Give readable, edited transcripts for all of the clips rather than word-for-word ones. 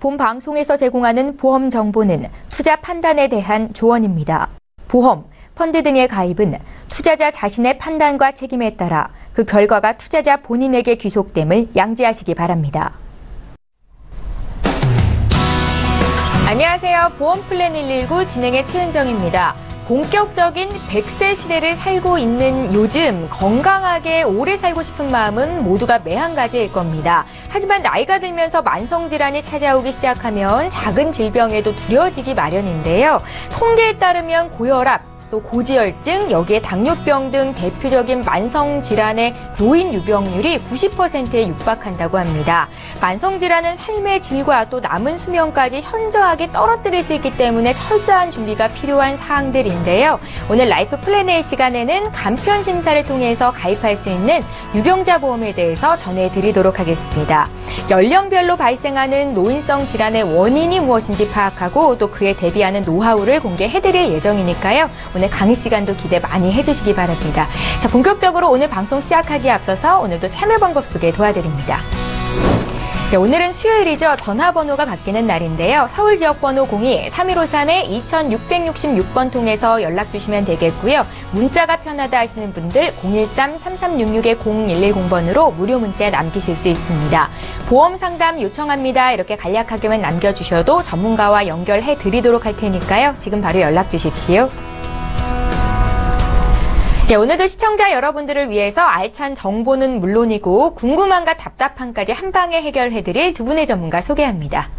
본 방송에서 제공하는 보험 정보는 투자 판단에 대한 조언입니다. 보험, 펀드 등의 가입은 투자자 자신의 판단과 책임에 따라 그 결과가 투자자 본인에게 귀속됨을 양지하시기 바랍니다. 안녕하세요. 보험플랜 119 진행의 최은정입니다. 본격적인 100세 시대를 살고 있는 요즘 건강하게 오래 살고 싶은 마음은 모두가 매한가지일 겁니다. 하지만 나이가 들면서 만성질환이 찾아오기 시작하면 작은 질병에도 두려워지기 마련인데요. 통계에 따르면 고혈압, 또 고지혈증, 여기에 당뇨병 등 대표적인 만성질환의 노인 유병률이 90%에 육박한다고 합니다. 만성질환은 삶의 질과 또 남은 수명까지 현저하게 떨어뜨릴 수 있기 때문에 철저한 준비가 필요한 사항들인데요. 오늘 라이프 플랜의 시간에는 간편 심사를 통해서 가입할 수 있는 유병자 보험에 대해서 전해드리도록 하겠습니다. 연령별로 발생하는 노인성 질환의 원인이 무엇인지 파악하고 또 그에 대비하는 노하우를 공개해드릴 예정이니까요. 오늘 강의 시간도 기대 많이 해주시기 바랍니다. 자, 본격적으로 오늘 방송 시작하기에 앞서서 오늘도 참여 방법 소개 도와드립니다. 네, 오늘은 수요일이죠. 전화번호가 바뀌는 날인데요. 서울 지역번호 02-3153-2666번 통해서 연락 주시면 되겠고요. 문자가 편하다 하시는 분들 013-3366-0110번으로 무료 문자 남기실 수 있습니다. 보험 상담 요청합니다. 이렇게 간략하게만 남겨주셔도 전문가와 연결해 드리도록 할 테니까요. 지금 바로 연락 주십시오. 네, 오늘도 시청자 여러분들을 위해서 알찬 정보는 물론이고 궁금함과 답답함까지 한 방에 해결해드릴 두 분의 전문가 소개합니다.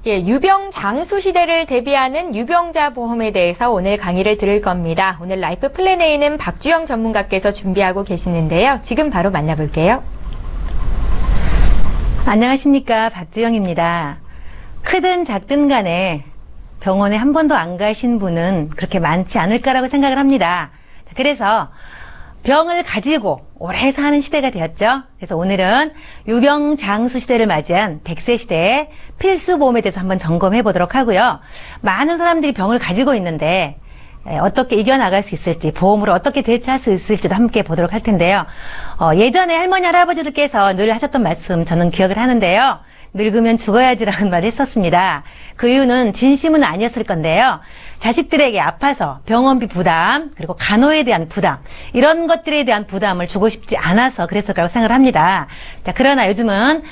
예, 유병장수 시대를 대비하는 유병자 보험에 대해서 오늘 강의를 들을 겁니다. 오늘 라이프 플랜 A는 박주영 전문가께서 준비하고 계시는데요. 지금 바로 만나볼게요. 안녕하십니까, 박주영입니다. 크든 작든 간에 병원에 한 번도 안 가신 분은 그렇게 많지 않을까라고 생각을 합니다. 그래서 병을 가지고 오래 사는 시대가 되었죠. 그래서 오늘은 유병장수 시대를 맞이한 100세 시대의 필수 보험에 대해서 한번 점검해 보도록 하고요. 많은 사람들이 병을 가지고 있는데 어떻게 이겨나갈 수 있을지, 보험으로 어떻게 대처할 수 있을지도 함께 보도록 할 텐데요. 예전에 할머니, 할아버지들께서 늘 하셨던 말씀 저는 기억을 하는데요. 늙으면 죽어야지라는 말을 했었습니다. 그 이유는 진심은 아니었을 건데요. 자식들에게 아파서 병원비 부담, 그리고 간호에 대한 부담, 이런 것들에 대한 부담을 주고 싶지 않아서 그랬을 거라고 생각을 합니다. 자, 그러나 요즘은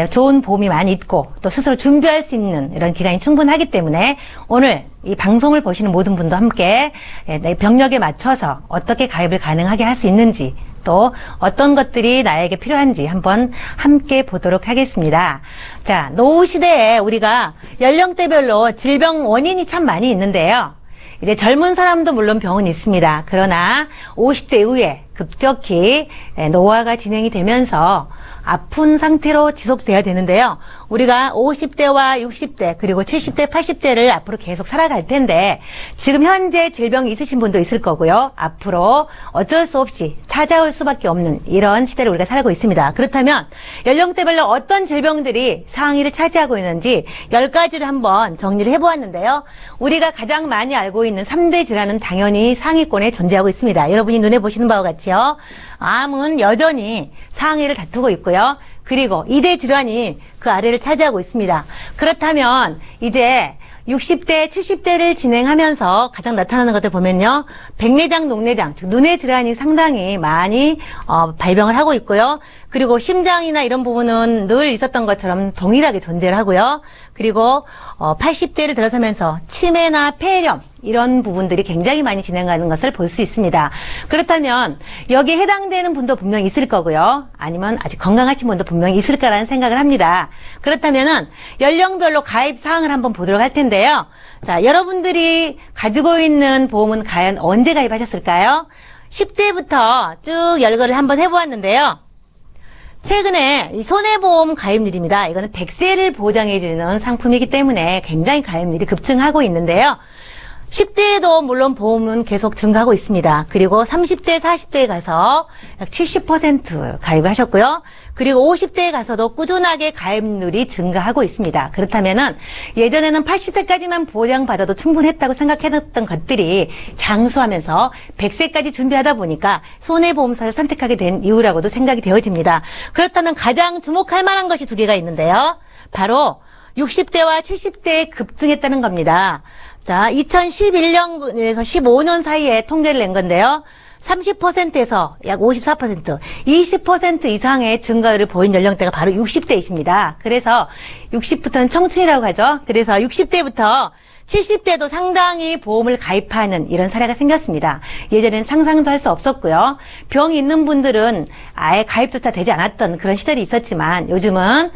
좋은 보험이 많이 있고 또 스스로 준비할 수 있는 이런 기간이 충분하기 때문에 오늘 이 방송을 보시는 모든 분도 함께 내 병력에 맞춰서 어떻게 가입을 가능하게 할 수 있는지, 또 어떤 것들이 나에게 필요한지 한번 함께 보도록 하겠습니다. 자, 노후 시대에 우리가 연령대별로 질병 원인이 참 많이 있는데요. 이제 젊은 사람도 물론 병은 있습니다. 그러나 50대 이후에 급격히 노화가 진행이 되면서 아픈 상태로 지속돼야 되는데요. 우리가 50대와 60대 그리고 70대, 80대를 앞으로 계속 살아갈 텐데 지금 현재 질병이 있으신 분도 있을 거고요. 앞으로 어쩔 수 없이 찾아올 수밖에 없는 이런 시대를 우리가 살고 있습니다. 그렇다면 연령대별로 어떤 질병들이 상위를 차지하고 있는지 10가지를 한번 정리를 해보았는데요. 우리가 가장 많이 알고 있는 3대 질환은 당연히 상위권에 존재하고 있습니다. 여러분이 눈에 보시는 바와 같이요. 암은 여전히 상위를 다투고 있고요. 그리고 2대 질환이 그 아래를 차지하고 있습니다. 그렇다면 이제 60대, 70대를 진행하면서 가장 나타나는 것들 보면요. 백내장, 녹내장, 즉 눈의 질환이 상당히 많이 발병을 하고 있고요. 그리고 심장이나 이런 부분은 늘 있었던 것처럼 동일하게 존재를 하고요. 그리고 80대를 들어서면서 치매나 폐렴 이런 부분들이 굉장히 많이 진행하는 것을 볼 수 있습니다. 그렇다면 여기에 해당되는 분도 분명히 있을 거고요. 아니면 아직 건강하신 분도 분명히 있을 거라는 생각을 합니다. 그렇다면은 연령별로 가입 사항을 한번 보도록 할 텐데요. 자, 여러분들이 가지고 있는 보험은 과연 언제 가입하셨을까요? 10대부터 쭉 열거를 한번 해보았는데요. 최근에 이 손해보험 가입률입니다. 이거는 100세를 보장해주는 상품이기 때문에 굉장히 가입률이 급증하고 있는데요. 10대에도 물론 보험은 계속 증가하고 있습니다. 그리고 30대, 40대에 가서 약 70% 가입을 하셨고요. 그리고 50대에 가서도 꾸준하게 가입률이 증가하고 있습니다. 그렇다면은 예전에는 80세까지만 보장받아도 충분했다고 생각했던 것들이 장수하면서 100세까지 준비하다 보니까 손해보험사를 선택하게 된 이유라고도 생각이 되어집니다. 그렇다면 가장 주목할 만한 것이 두 개가 있는데요. 바로 60대와 70대에 급증했다는 겁니다. 자, 2011년에서 15년 사이에 통계를 낸 건데요. 30%에서 약 54%, 20% 이상의 증가율을 보인 연령대가 바로 60대이십니다. 그래서 60부터는 청춘이라고 하죠. 그래서 60대부터 70대도 상당히 보험을 가입하는 이런 사례가 생겼습니다. 예전에는 상상도 할 수 없었고요. 병이 있는 분들은 아예 가입조차 되지 않았던 그런 시절이 있었지만 요즘은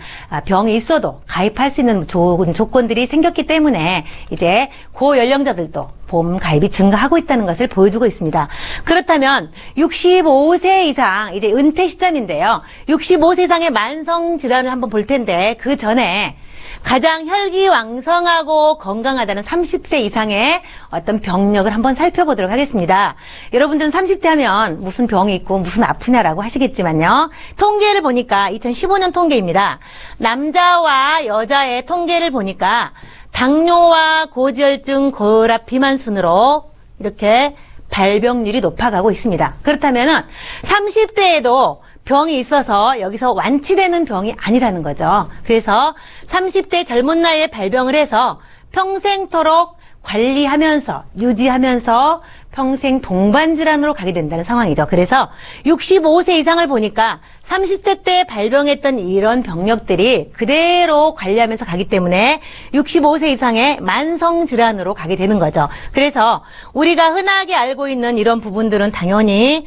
병이 있어도 가입할 수 있는 좋은 조건들이 생겼기 때문에 이제 고연령자들도 보험 가입이 증가하고 있다는 것을 보여주고 있습니다. 그렇다면 65세 이상 이제 은퇴 시점인데요. 65세 이상의 만성 질환을 한번 볼 텐데 그 전에 가장 혈기왕성하고 건강하다는 30세 이상의 어떤 병력을 한번 살펴보도록 하겠습니다. 여러분들은 30대 하면 무슨 병이 있고 무슨 아프냐라고 하시겠지만요. 통계를 보니까 2015년 통계입니다. 남자와 여자의 통계를 보니까 당뇨와 고지혈증, 고혈압, 비만 순으로 이렇게 발병률이 높아가고 있습니다. 그렇다면 30대에도 병이 있어서 여기서 완치되는 병이 아니라는 거죠. 그래서 30대 젊은 나이에 발병을 해서 평생토록 관리하면서 유지하면서 평생 동반질환으로 가게 된다는 상황이죠. 그래서 65세 이상을 보니까 30대 때 발병했던 이런 병력들이 그대로 관리하면서 가기 때문에 65세 이상의 만성질환으로 가게 되는 거죠. 그래서 우리가 흔하게 알고 있는 이런 부분들은 당연히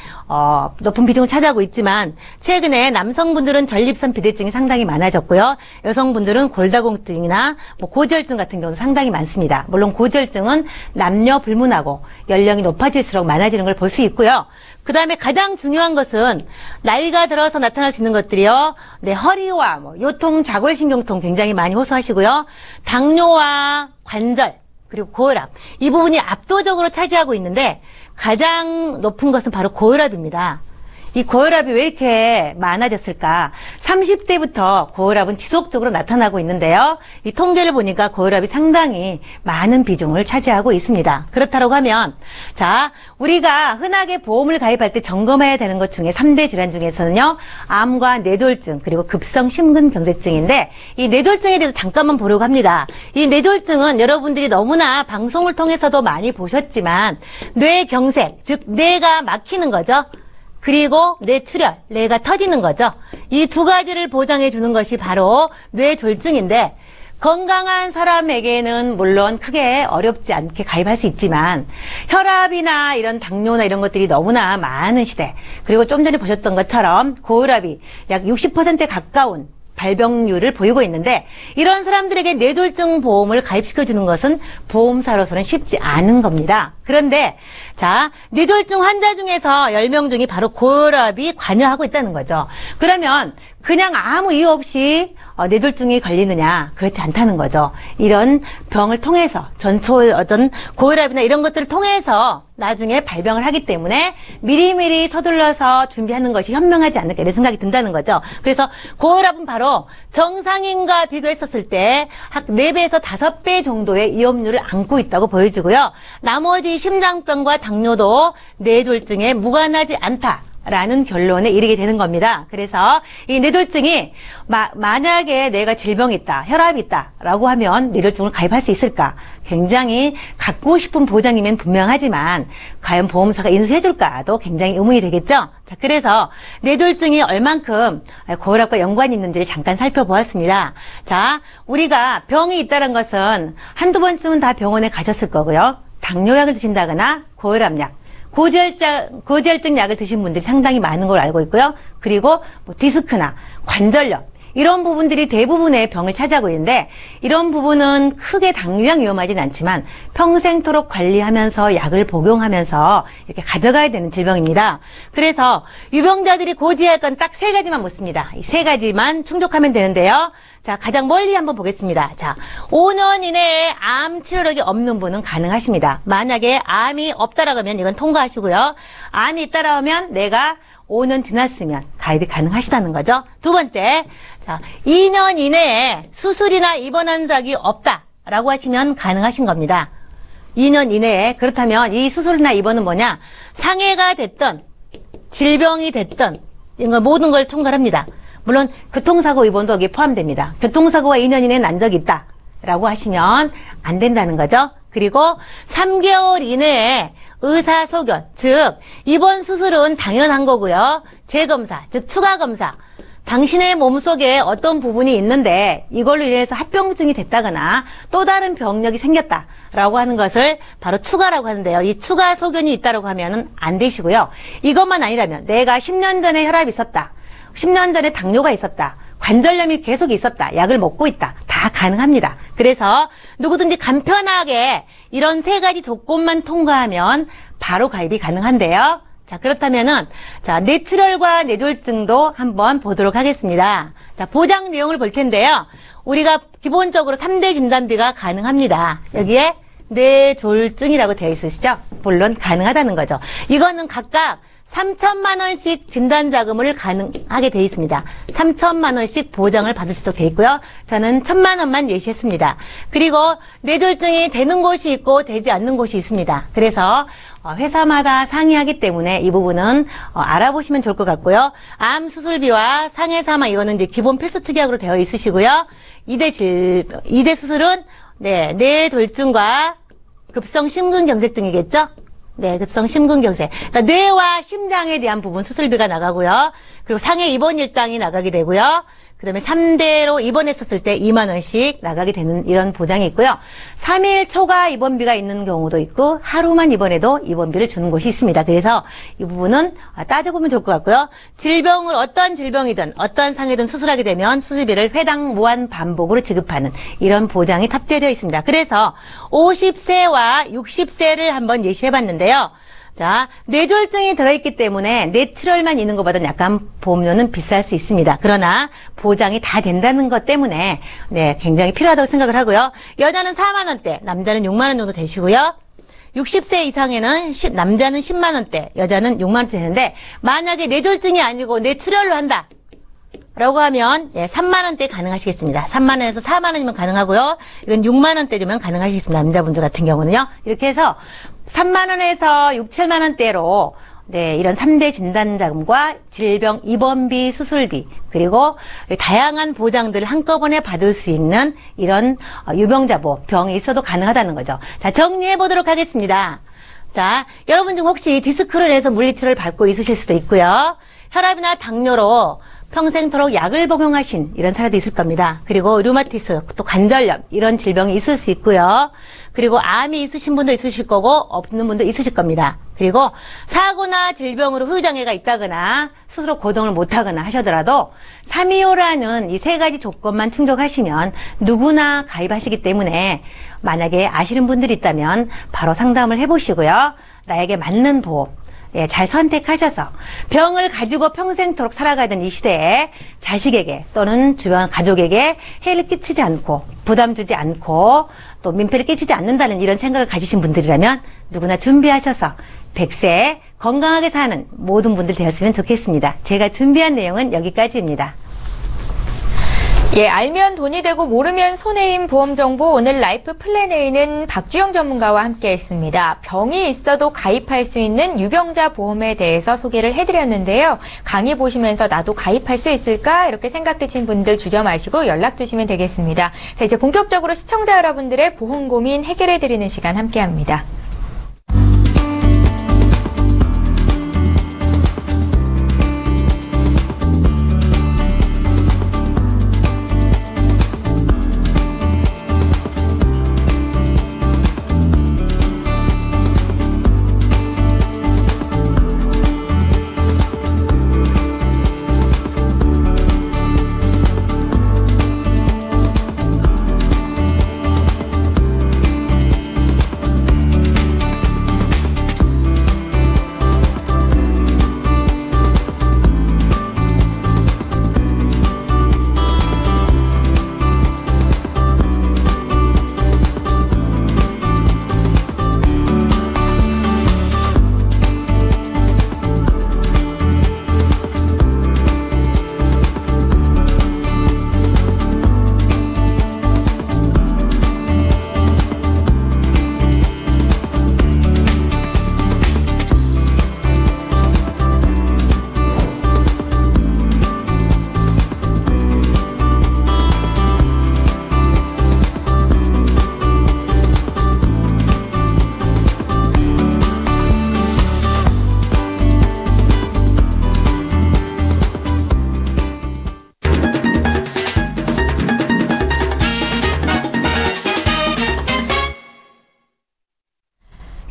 높은 비중을 차지하고 있지만 최근에 남성분들은 전립선 비대증이 상당히 많아졌고요. 여성분들은 골다공증이나 고지혈증 같은 경우도 상당히 많습니다. 물론 고지혈증은 남녀 불문하고 연령이 높아질수록 많아지는 걸 볼 수 있고요. 그 다음에 가장 중요한 것은 나이가 들어서 나타날 수 있는 것들이요. 네, 허리와 요통, 자골신경통 굉장히 많이 호소하시고요. 당뇨와 관절, 그리고 고혈압. 이 부분이 압도적으로 차지하고 있는데 가장 높은 것은 바로 고혈압입니다. 이 고혈압이 왜 이렇게 많아졌을까? 30대부터 고혈압은 지속적으로 나타나고 있는데요. 이 통계를 보니까 고혈압이 상당히 많은 비중을 차지하고 있습니다. 그렇다고 하면 자, 우리가 흔하게 보험을 가입할 때 점검해야 되는 것 중에 3대 질환 중에서는요. 암과 뇌졸중 그리고 급성 심근경색증인데 이 뇌졸중에 대해서 잠깐만 보려고 합니다. 이 뇌졸중은 여러분들이 너무나 방송을 통해서도 많이 보셨지만 뇌경색, 즉 뇌가 막히는 거죠. 그리고 뇌출혈, 뇌가 터지는 거죠. 이 두 가지를 보장해 주는 것이 바로 뇌졸중인데 건강한 사람에게는 물론 크게 어렵지 않게 가입할 수 있지만 혈압이나 이런 당뇨나 이런 것들이 너무나 많은 시대, 그리고 좀 전에 보셨던 것처럼 고혈압이 약 60%에 가까운 발병률을 보이고 있는데 이런 사람들에게 뇌졸중 보험을 가입시켜주는 것은 보험사로서는 쉽지 않은 겁니다. 그런데 자, 뇌졸중 환자 중에서 10명 중에 바로 고혈압이 관여하고 있다는 거죠. 그러면 그냥 아무 이유 없이 뇌졸중이 걸리느냐? 그렇지 않다는 거죠. 이런 병을 통해서 어떤 고혈압이나 이런 것들을 통해서 나중에 발병을 하기 때문에 미리미리 서둘러서 준비하는 것이 현명하지 않을까 이런 생각이 든다는 거죠. 그래서 고혈압은 바로 정상인과 비교했었을 때 약 4배에서 5배 정도의 위험률을 안고 있다고 보여지고요. 나머지 심장병과 당뇨도 뇌졸중에 무관하지 않다. 라는 결론에 이르게 되는 겁니다. 그래서 이 뇌졸중이 만약에 내가 질병이 있다, 혈압이 있다 라고 하면 뇌졸중을 가입할 수 있을까? 굉장히 갖고 싶은 보장이면 분명하지만 과연 보험사가 인수해줄까도 굉장히 의문이 되겠죠? 자, 그래서 뇌졸중이 얼만큼 고혈압과 연관이 있는지를 잠깐 살펴보았습니다. 자, 우리가 병이 있다는 것은 한두 번쯤은 다 병원에 가셨을 거고요. 당뇨약을 드신다거나 고혈압약, 고지혈증 약을 드신 분들이 상당히 많은 걸 알고 있고요. 그리고 디스크나 관절염 이런 부분들이 대부분의 병을 차지하고 있는데 이런 부분은 크게 당장 위험하진 않지만 평생토록 관리하면서 약을 복용하면서 이렇게 가져가야 되는 질병입니다. 그래서 유병자들이 고지해야 할 건 딱 세 가지만 묻습니다. 이 세 가지만 충족하면 되는데요. 자, 가장 멀리 한번 보겠습니다. 자, 5년 이내에 암 치료력이 없는 분은 가능하십니다. 만약에 암이 없다라고 하면 이건 통과하시고요. 암이 있다라고 하면 내가 5년 지났으면 가입이 가능하시다는 거죠. 두 번째, 자, 2년 이내에 수술이나 입원한 적이 없다라고 하시면 가능하신 겁니다. 2년 이내에. 그렇다면 이 수술이나 입원은 뭐냐? 상해가 됐던, 질병이 됐던, 이런 모든 걸 총괄합니다. 물론 교통사고 입원도 여기에 포함됩니다. 교통사고가 2년 이내에 난 적이 있다라고 하시면 안 된다는 거죠. 그리고 3개월 이내에 의사소견, 즉 입원 수술은 당연한 거고요. 재검사, 즉 추가검사, 당신의 몸속에 어떤 부분이 있는데 이걸로 인해서 합병증이 됐다거나 또 다른 병력이 생겼다라고 하는 것을 바로 추가라고 하는데요. 이 추가 소견이 있다라고 하면 안 되시고요. 이것만 아니라면 내가 10년 전에 혈압이 있었다, 10년 전에 당뇨가 있었다, 관절염이 계속 있었다, 약을 먹고 있다, 다 가능합니다. 그래서 누구든지 간편하게 이런 세 가지 조건만 통과하면 바로 가입이 가능한데요. 자, 그렇다면은, 자, 뇌출혈과 뇌졸중도 한번 보도록 하겠습니다. 자, 보장 내용을 볼 텐데요. 우리가 기본적으로 3대 진단비가 가능합니다. 여기에 뇌졸중이라고 되어 있으시죠? 물론 가능하다는 거죠. 이거는 각각 3천만 원씩 진단자금을 가능하게 되어 있습니다. 3천만 원씩 보장을 받을 수 있도록 되어 있고요. 저는 1,000만 원만 예시했습니다. 그리고 뇌졸중이 되는 곳이 있고 되지 않는 곳이 있습니다. 그래서 회사마다 상이하기 때문에 이 부분은 알아보시면 좋을 것 같고요. 암 수술비와 상해 사망 이거는 이제 기본 필수 특약으로 되어 있으시고요. 2대 수술은 뇌졸중과 급성 심근경색증이겠죠? 네, 급성 심근경색. 그러니까 뇌와 심장에 대한 부분 수술비가 나가고요. 그리고 상해 입원 일당이 나가게 되고요. 그 다음에 3대로 입원했었을 때 2만 원씩 나가게 되는 이런 보장이 있고요. 3일 초과 입원비가 있는 경우도 있고 하루만 입원해도 입원비를 주는 곳이 있습니다. 그래서 이 부분은 따져보면 좋을 것 같고요. 질병을 어떠한 질병이든 어떠한 상해든 수술하게 되면 수술비를 회당 무한 반복으로 지급하는 이런 보장이 탑재되어 있습니다. 그래서 50세와 60세를 한번 예시해봤는데요. 자, 뇌졸중이 들어있기 때문에 뇌출혈만 있는 것보다는 약간 보험료는 비쌀 수 있습니다. 그러나 보장이 다 된다는 것 때문에 굉장히 필요하다고 생각을 하고요. 여자는 4만 원대, 남자는 6만 원 정도 되시고요. 60세 이상에는 남자는 10만 원대, 여자는 6만 원대 되는데 만약에 뇌졸중이 아니고 뇌출혈로 한다 라고 하면 3만 원대 가능하시겠습니다. 3만 원에서 4만 원이면 가능하고요. 이건 6만 원대면 가능하시겠습니다. 남자분들 같은 경우는요. 이렇게 해서 3만 원에서 6, 7만 원대로 이런 3대 진단자금과 질병 입원비, 수술비, 그리고 다양한 보장들을 한꺼번에 받을 수 있는 이런 유병자보험, 병이 있어도 가능하다는 거죠. 자, 정리해 보도록 하겠습니다. 자, 여러분 중 혹시 디스크로 인해서 물리치료를 받고 있으실 수도 있고요. 혈압이나 당뇨로 평생토록 약을 복용하신 이런 사례도 있을 겁니다. 그리고 류마티스, 또 관절염 이런 질병이 있을 수 있고요. 그리고 암이 있으신 분도 있으실 거고 없는 분도 있으실 겁니다. 그리고 사고나 질병으로 후유장애가 있다거나 스스로 고동을 못하거나 하셔더라도 325라는 이 세 가지 조건만 충족하시면 누구나 가입하시기 때문에 만약에 아시는 분들이 있다면 바로 상담을 해보시고요. 나에게 맞는 보험 잘 선택하셔서 병을 가지고 평생토록 살아가던 이 시대에 자식에게 또는 주변 가족에게 해를 끼치지 않고 부담 주지 않고 또 민폐를 끼치지 않는다는 이런 생각을 가지신 분들이라면 누구나 준비하셔서 100세 건강하게 사는 모든 분들 되었으면 좋겠습니다. 제가 준비한 내용은 여기까지입니다. 예, 알면 돈이 되고 모르면 손해인 보험 정보 오늘 라이프 플랜A는 박주영 전문가와 함께 했습니다. 병이 있어도 가입할 수 있는 유병자 보험에 대해서 소개를 해드렸는데요. 강의 보시면서 나도 가입할 수 있을까? 이렇게 생각 드신 분들 주저 마시고 연락 주시면 되겠습니다. 자, 이제 본격적으로 시청자 여러분들의 보험 고민 해결해드리는 시간 함께합니다.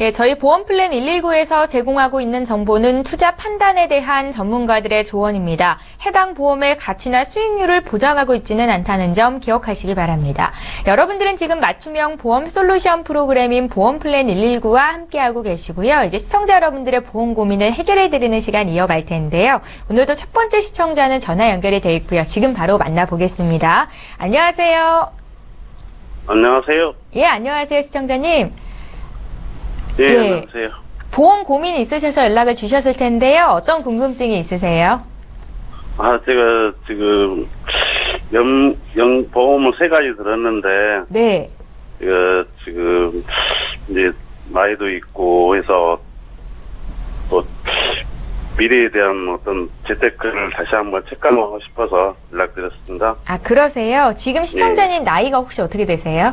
예, 저희 보험플랜 119에서 제공하고 있는 정보는 투자 판단에 대한 전문가들의 조언입니다. 해당 보험의 가치나 수익률을 보장하고 있지는 않다는 점 기억하시기 바랍니다. 여러분들은 지금 맞춤형 보험 솔루션 프로그램인 보험플랜 119와 함께하고 계시고요. 이제 시청자 여러분들의 보험 고민을 해결해드리는 시간 이어갈 텐데요. 오늘도 첫 번째 시청자는 전화 연결이 돼 있고요. 지금 바로 만나보겠습니다. 안녕하세요. 안녕하세요. 예, 안녕하세요, 시청자님. 예, 예. 안녕하세요. 보험 고민이 있으셔서 연락을 주셨을 텐데요. 어떤 궁금증이 있으세요? 제가 지금 보험을 3가지 들었는데, 네. 지금 이제 나이도 있고 해서 또 미래에 대한 어떤 재테크를 다시 한번 체크하고 싶어서 연락드렸습니다. 아, 그러세요? 지금 시청자님 나이가 혹시 어떻게 되세요?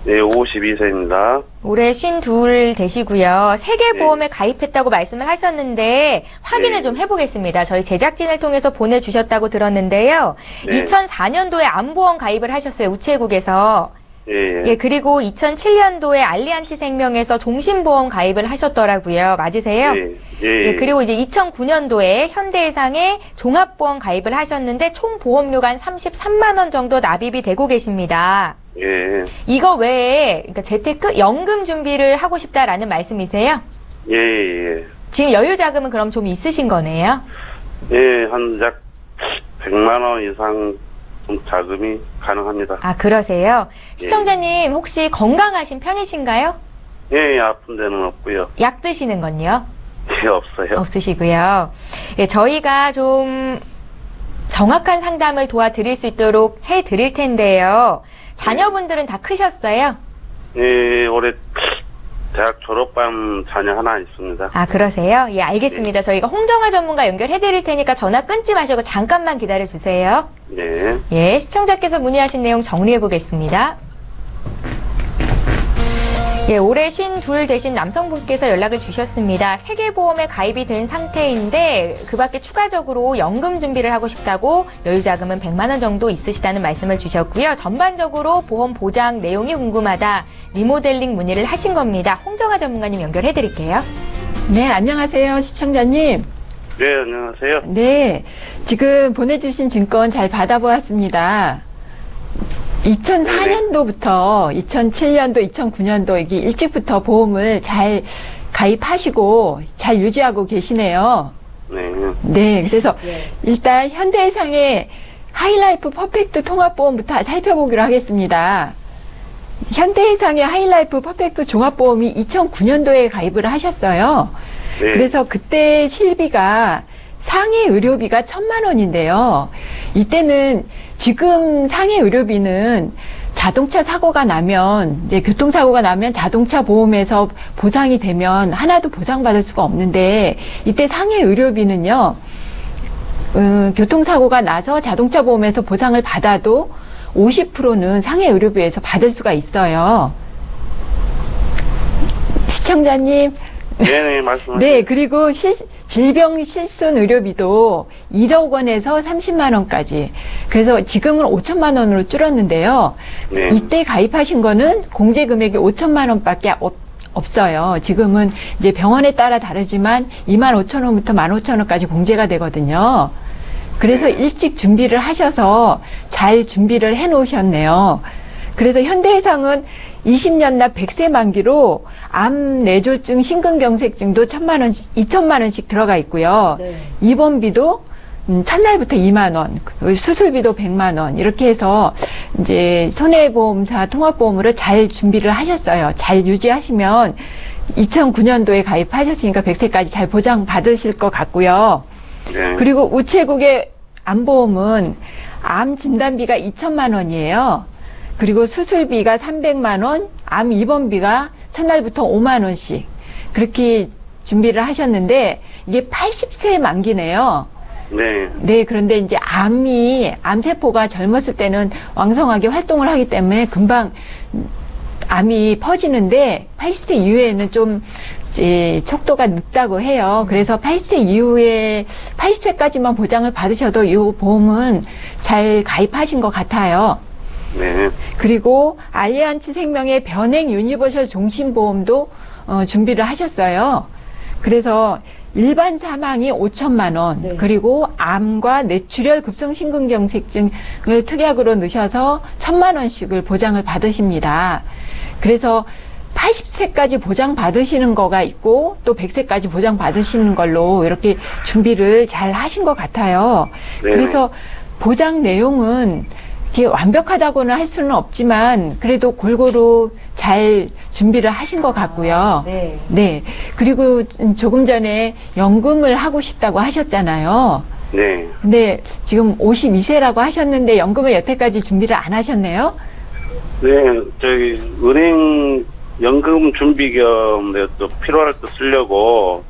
네, 52세입니다. 올해 52 되시고요. 세계보험에 네. 가입했다고 말씀을 하셨는데 확인을 네. 좀 해보겠습니다. 저희 제작진을 통해서 보내주셨다고 들었는데요. 네. 2004년도에 암보험 가입을 하셨어요. 우체국에서. 예, 예, 그리고 2007년도에 알리안치 생명에서 종신보험 가입을 하셨더라고요. 맞으세요? 예, 그리고 이제 2009년도에 현대해상에 종합보험 가입을 하셨는데 총 보험료가 한 33만 원 정도 납입이 되고 계십니다. 예, 이거 외에 그러니까 재테크 연금 준비를 하고 싶다라는 말씀이세요? 예. 지금 여유 자금은 그럼 좀 있으신 거네요? 예, 한 약 100만 원 이상 좀 자금이 가능합니다. 아, 그러세요? 시청자님 혹시 건강하신 편이신가요? 예, 아픈 데는 없고요. 약 드시는 건요? 예, 없어요. 없으시고요. 예, 저희가 좀 정확한 상담을 도와드릴 수 있도록 해드릴 텐데요. 자녀분들은 다 크셨어요? 예, 올해 대학 졸업반 자녀 하나 있습니다. 아, 그러세요? 예, 알겠습니다. 저희가 홍정아 전문가 연결해드릴 테니까 전화 끊지 마시고 잠깐만 기다려주세요. 예, 예, 시청자께서 문의하신 내용 정리해보겠습니다. 예, 올해 52 되신 남성분께서 연락을 주셨습니다. 세계보험에 가입이 된 상태인데 그 밖에 추가적으로 연금 준비를 하고 싶다고 여유자금은 100만 원 정도 있으시다는 말씀을 주셨고요. 전반적으로 보험 보장 내용이 궁금하다. 리모델링 문의를 하신 겁니다. 홍정아 전문가님 연결해드릴게요. 네, 안녕하세요, 시청자님. 네, 안녕하세요. 네, 지금 보내주신 증권 잘 받아보았습니다. 2004년도부터 2007년도, 2009년도 이게 일찍부터 보험을 잘 가입하시고 잘 유지하고 계시네요. 네, 네, 그래서 일단 현대해상의 하이라이프 퍼펙트 통합보험부터 살펴보기로 하겠습니다. 현대해상의 하이라이프 퍼펙트 종합보험이 2009년도에 가입을 하셨어요. 네. 그래서 그때 실비가 상해 의료비가 1,000만 원인데요. 이때는 지금 상해 의료비는 자동차 사고가 나면, 이제 교통사고가 나면 자동차 보험에서 보상이 되면 하나도 보상받을 수가 없는데, 이때 상해 의료비는요, 교통사고가 나서 자동차 보험에서 보상을 받아도 50%는 상해 의료비에서 받을 수가 있어요. 시청자님. 네, 말씀하세요. 네, 그리고 질병 실손 의료비도 1억 원에서 30만 원까지. 그래서 지금은 5천만 원으로 줄었는데요. 네. 이때 가입하신 거는 공제 금액이 5천만 원밖에 없어요. 지금은 이제 병원에 따라 다르지만 2만 5천 원부터 1만 5천 원까지 공제가 되거든요. 그래서 일찍 준비를 하셔서 잘 준비를 해 놓으셨네요. 그래서 현대해상은 20년 납 100세 만기로 암, 뇌졸중, 심근경색증도 2천만 원씩 들어가 있고요. 네. 입원비도 첫날부터 2만 원, 수술비도 100만 원 이렇게 해서 이제 손해보험사 통합보험으로 잘 준비를 하셨어요. 잘 유지하시면 2009년도에 가입하셨으니까 100세까지 잘 보장 받으실 것 같고요. 네. 그리고 우체국의 암보험은 암 진단비가 2천만 원이에요. 그리고 수술비가 300만 원, 암 입원비가 첫날부터 5만 원씩 그렇게 준비를 하셨는데 이게 80세 만기네요. 네, 네, 그런데 이제 암세포가 젊었을 때는 왕성하게 활동을 하기 때문에 금방 암이 퍼지는데 80세 이후에는 좀 이제 척도가 늦다고 해요. 그래서 80세 이후에 80세까지만 보장을 받으셔도 이 보험은 잘 가입하신 것 같아요. 네, 그리고 알리안츠 생명의 변행 유니버셜 종신보험도 준비를 하셨어요. 그래서 일반 사망이 5천만 원, 네. 그리고 암과 뇌출혈 급성심근경색증을 특약으로 넣으셔서 1,000만 원씩을 보장을 받으십니다. 그래서 80세까지 보장 받으시는 거가 있고 또 100세까지 보장 받으시는 걸로 이렇게 준비를 잘 하신 것 같아요. 네네. 그래서 보장 내용은 이렇게 완벽하다고는 할 수는 없지만 그래도 골고루 잘 준비를 하신 것 같고요. 네. 네. 그리고 조금 전에 연금을 하고 싶다고 하셨잖아요. 네. 근데 지금 52세라고 하셨는데 연금을 여태까지 준비를 안 하셨네요? 네, 저기, 은행 연금 준비 겸, 네, 또 필요할 때 쓰려고,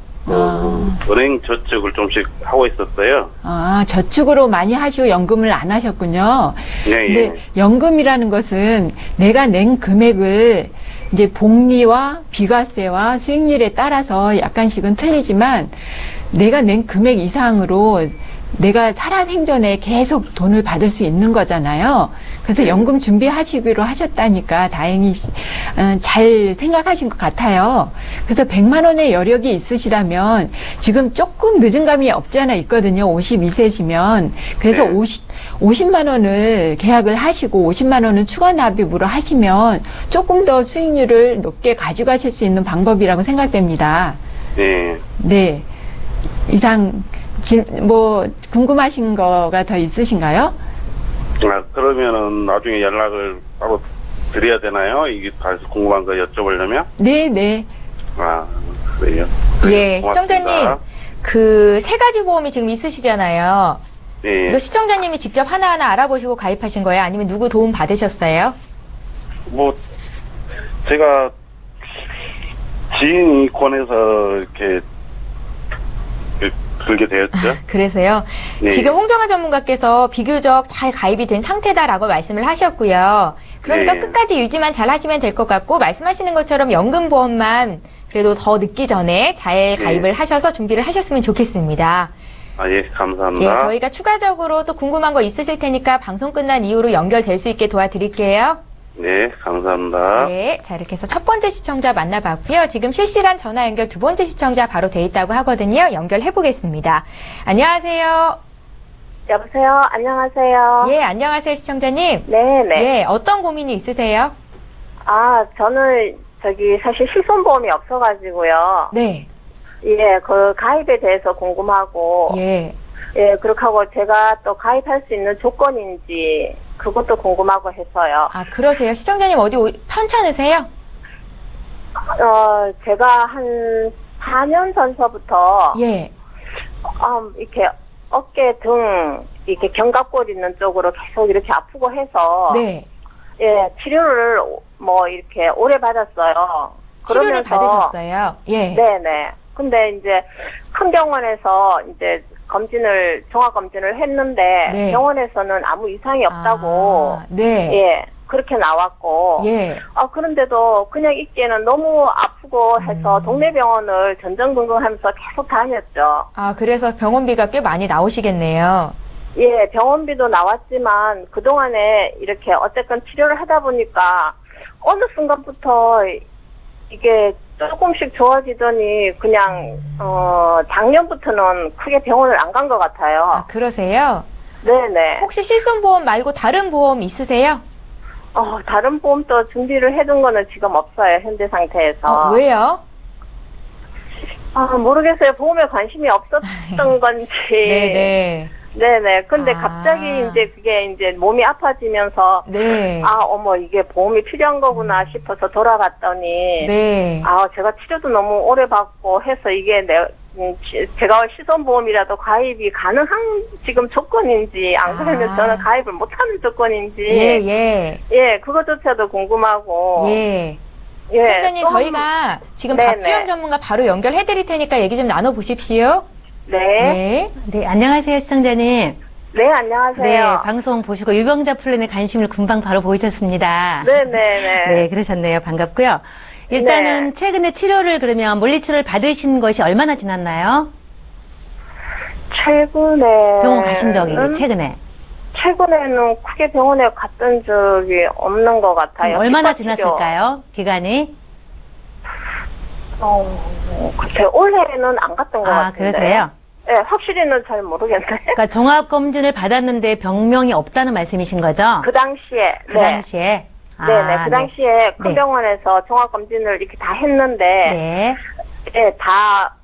은행 저축을 좀씩 하고 있었어요. 아, 저축으로 많이 하시고 연금을 안 하셨군요. 네, 근데 예. 연금이라는 것은 내가 낸 금액을 이제 복리와 비과세와 수익률에 따라서 약간씩은 틀리지만 내가 낸 금액 이상으로 내가 살아생전에 계속 돈을 받을 수 있는 거잖아요. 그래서 연금 준비하시기로 하셨다니까 다행히 잘 생각하신 것 같아요. 그래서 100만 원의 여력이 있으시다면 지금 조금 늦은 감이 없지 않아 있거든요. 52세시면. 그래서 네. 50만 원을 계약을 하시고 50만 원은 추가 납입으로 하시면 조금 더 수익률을 높게 가져가실 수 있는 방법이라고 생각됩니다. 네. 네. 이상 뭐 궁금하신 거가 더 있으신가요? 아, 그러면은 나중에 연락을 따로 드려야 되나요? 이게 다 궁금한 거 여쭤보려면? 네, 네. 아, 그래요? 예, 고맙습니다. 시청자님, 그 세 가지 보험이 지금 있으시잖아요. 네. 이거 시청자님이 직접 하나하나 알아보시고 가입하신 거예요? 아니면 누구 도움 받으셨어요? 뭐, 제가 지인이 권해서 이렇게 들게 되었죠. 그래서요. 네. 지금 홍정아 전문가께서 비교적 잘 가입이 된 상태다라고 말씀을 하셨고요. 그러니까 네. 끝까지 유지만 잘 하시면 될 것 같고 말씀하시는 것처럼 연금보험만 그래도 더 늦기 전에 잘 가입을 하셔서 준비를 하셨으면 좋겠습니다. 아, 예, 감사합니다. 예, 저희가 추가적으로 또 궁금한 거 있으실 테니까 방송 끝난 이후로 연결될 수 있게 도와드릴게요. 네, 감사합니다. 네, 자 이렇게 해서 첫 번째 시청자 만나봤고요. 지금 실시간 전화 연결 두 번째 시청자 바로 돼 있다고 하거든요. 연결해 보겠습니다. 안녕하세요. 여보세요? 안녕하세요? 예, 안녕하세요, 시청자님. 네네. 예, 어떤 고민이 있으세요? 아, 저는 사실 실손보험이 없어가지고요. 네, 예, 그 가입에 대해서 궁금하고. 예. 예, 그렇게 하고 제가 또 가입할 수 있는 조건인지 그것도 궁금하고 해서요. 아, 그러세요. 시청자님 어디 편찮으세요? 제가 한 4년 전서부터. 예. 이렇게 어깨 등, 이렇게 견갑골 있는 쪽으로 계속 이렇게 아프고 해서. 네. 예, 치료를 뭐 이렇게 오래 받았어요. 치료를 그러면서 받으셨어요. 예. 네네. 근데 이제 큰 병원에서 이제 종합검진을 했는데 네. 병원에서는 아무 이상이 없다고. 아, 네. 예. 그렇게 나왔고. 예. 그런데도 그냥 있기에는 너무 아프고 해서 동네 병원을 전전긍긍하면서 계속 다녔죠. 아, 그래서 병원비가 꽤 많이 나오시겠네요. 예, 병원비도 나왔지만 그동안에 이렇게 어쨌건 치료를 하다 보니까 어느 순간부터 이게 조금씩 좋아지더니 그냥 작년부터는 크게 병원을 안 간 것 같아요. 아, 그러세요? 네네. 혹시 실손보험 말고 다른 보험 있으세요? 다른 보험도 준비를 해둔 거는 지금 없어요, 현재 상태에서. 왜요? 모르겠어요. 보험에 관심이 없었던 건지. 네네. 네네. 근데 아. 갑자기 이제 그게 이제 몸이 아파지면서. 네. 어머, 이게 보험이 필요한 거구나 싶어서 돌아봤더니. 네. 제가 치료도 너무 오래 받고 해서 이게 제가 실손보험이라도 가입이 가능한 지금 조건인지, 안 그러면 저는 가입을 못하는 조건인지. 예. 그것조차도 궁금하고. 예. 예, 시청자님, 저희가 지금 네네. 박주영 전문가 바로 연결해 드릴 테니까 얘기 좀 나눠보십시오. 네. 네, 안녕하세요, 시청자님. 네, 안녕하세요. 네, 방송 보시고 유병자 플랜에 관심을 금방 바로 보이셨습니다. 네네네. 네, 그러셨네요. 반갑고요. 일단은 네. 최근에 치료를 그러면 물리치료를 받으신 것이 얼마나 지났나요? 최근에. 병원 가신 적이 최근에. 최근에는 크게 병원에 갔던 적이 없는 것 같아요. 얼마나 기껏 치료. 지났을까요? 기간이? 글쎄 올해는 안 갔던 것 같은데. 그러세요? 네, 확실히는 잘 모르겠네. 그러니까 종합검진을 받았는데 병명이 없다는 말씀이신 거죠? 그 당시에. 그 당시에? 네네. 그 당시에 큰 네. 병원에서 종합검진을 이렇게 다 했는데. 네. 예, 다,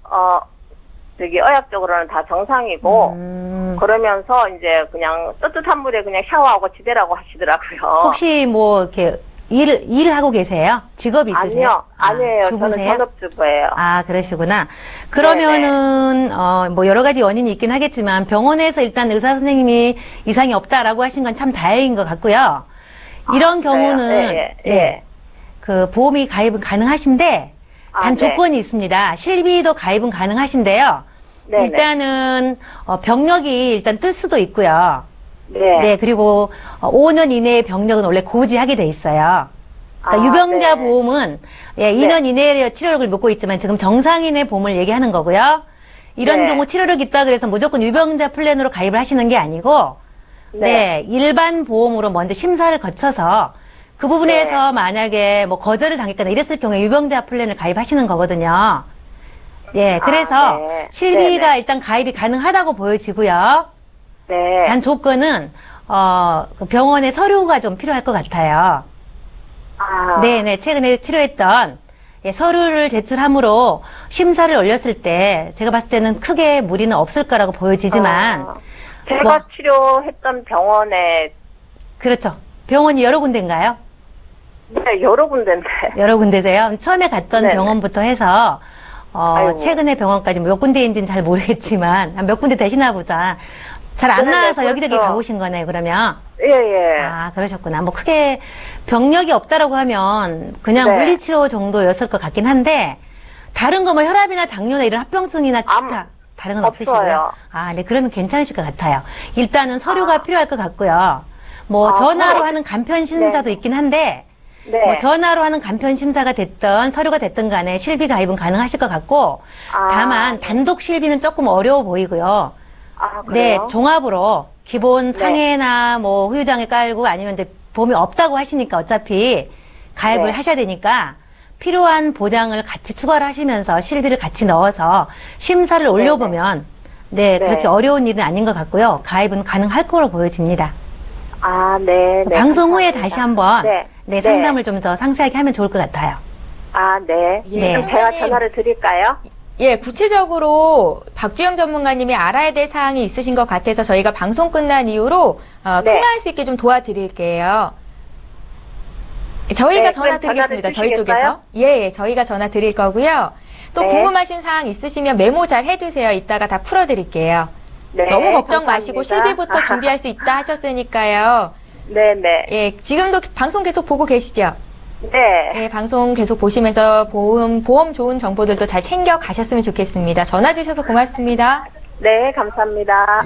의학적으로는 다 정상이고. 그러면서 이제 그냥 뜨뜻한 물에 그냥 샤워하고 지대라고 하시더라고요. 혹시 뭐, 이렇게, 일하고 계세요? 직업이 있으세요? 아니에요. 주부세요? 저는 전업주부예요. 그러시구나. 그러면은, 뭐, 여러 가지 원인이 있긴 하겠지만, 병원에서 일단 의사 선생님이 이상이 없다라고 하신 건 참 다행인 것 같고요. 이런 경우는, 예. 그, 보험이 가입은 가능하신데, 단 네. 조건이 있습니다. 실비도 가입은 가능하신데요. 네네. 일단은, 병력이 일단 뜰 수도 있고요. 네. 그리고 5년 이내의 병력은 원래 고지하게 돼 있어요. 그러니까 유병자 네. 보험은 2년 이내의 치료력을 묻고 있지만 지금 정상인의 보험을 얘기하는 거고요. 이런 네. 경우 치료력 있다 그래서 무조건 유병자 플랜으로 가입을 하시는 게 아니고 일반 보험으로 먼저 심사를 거쳐서 그 부분에서 만약에 뭐 거절을 당했거나 이랬을 경우에 유병자 플랜을 가입하시는 거거든요. 그래서 실비가 일단 가입이 가능하다고 보여지고요. 네. 단 조건은 그 병원의 서류가 좀 필요할 것 같아요. 네네. 최근에 치료했던 서류를 제출함으로 심사를 올렸을 때 제가 봤을 때는 크게 무리는 없을 거라고 보여지지만 제가 치료했던 병원에 그렇죠. 병원이 여러 군데인가요? 네, 여러 군데인데. 여러 군데세요. 처음에 갔던 네네. 병원부터 해서 아이고. 최근에 병원까지 몇 군데인지는 잘 모르겠지만 한 몇 군데 되시나 보자. 잘 안 네네, 나와서 여기저기 그렇죠. 가보신 거네, 그러면. 예. 그러셨구나. 뭐 크게 병력이 없다라고 하면 그냥 네. 물리치료 정도였을 것 같긴 한데 다른 거 뭐 혈압이나 당뇨나 이런 합병증이나 기타 다른 건 없으시고요. 네. 그러면 괜찮으실 것 같아요. 일단은 서류가 필요할 것 같고요. 뭐 전화로 하는 간편 심사도 있긴 한데 뭐 전화로 하는 간편 심사가 됐던 서류가 됐든 간에 실비 가입은 가능하실 것 같고 다만 단독 실비는 조금 어려워 보이고요. 그래요? 네, 종합으로 기본 상해나 뭐 후유장애 깔고 아니면 이제 보험이 없다고 하시니까 어차피 가입을 하셔야 되니까 필요한 보장을 같이 추가를 하시면서 실비를 같이 넣어서 심사를 올려보면 그렇게 어려운 일은 아닌 것 같고요. 가입은 가능할 거로 보여집니다. 네. 방송 후에 감사합니다. 다시 한번 상담을 좀 더 상세하게 하면 좋을 것 같아요. 네. 그럼 제가 전화를 드릴까요? 구체적으로 박주영 전문가님이 알아야 될 사항이 있으신 것 같아서 저희가 방송 끝난 이후로 통화할 수 있게 좀 도와드릴게요. 저희가 전화 드리겠습니다. 저희 쪽에서. 저희가 전화 드릴 거고요. 또 궁금하신 사항 있으시면 메모 잘 해두세요. 이따가 다 풀어드릴게요. 너무 걱정 마시고 실비부터 준비할 수 있다 하셨으니까요. 네네. 지금도 방송 계속 보고 계시죠? 네. 방송 계속 보시면서 보험 좋은 정보들도 잘 챙겨 가셨으면 좋겠습니다. 전화 주셔서 고맙습니다. 네, 감사합니다.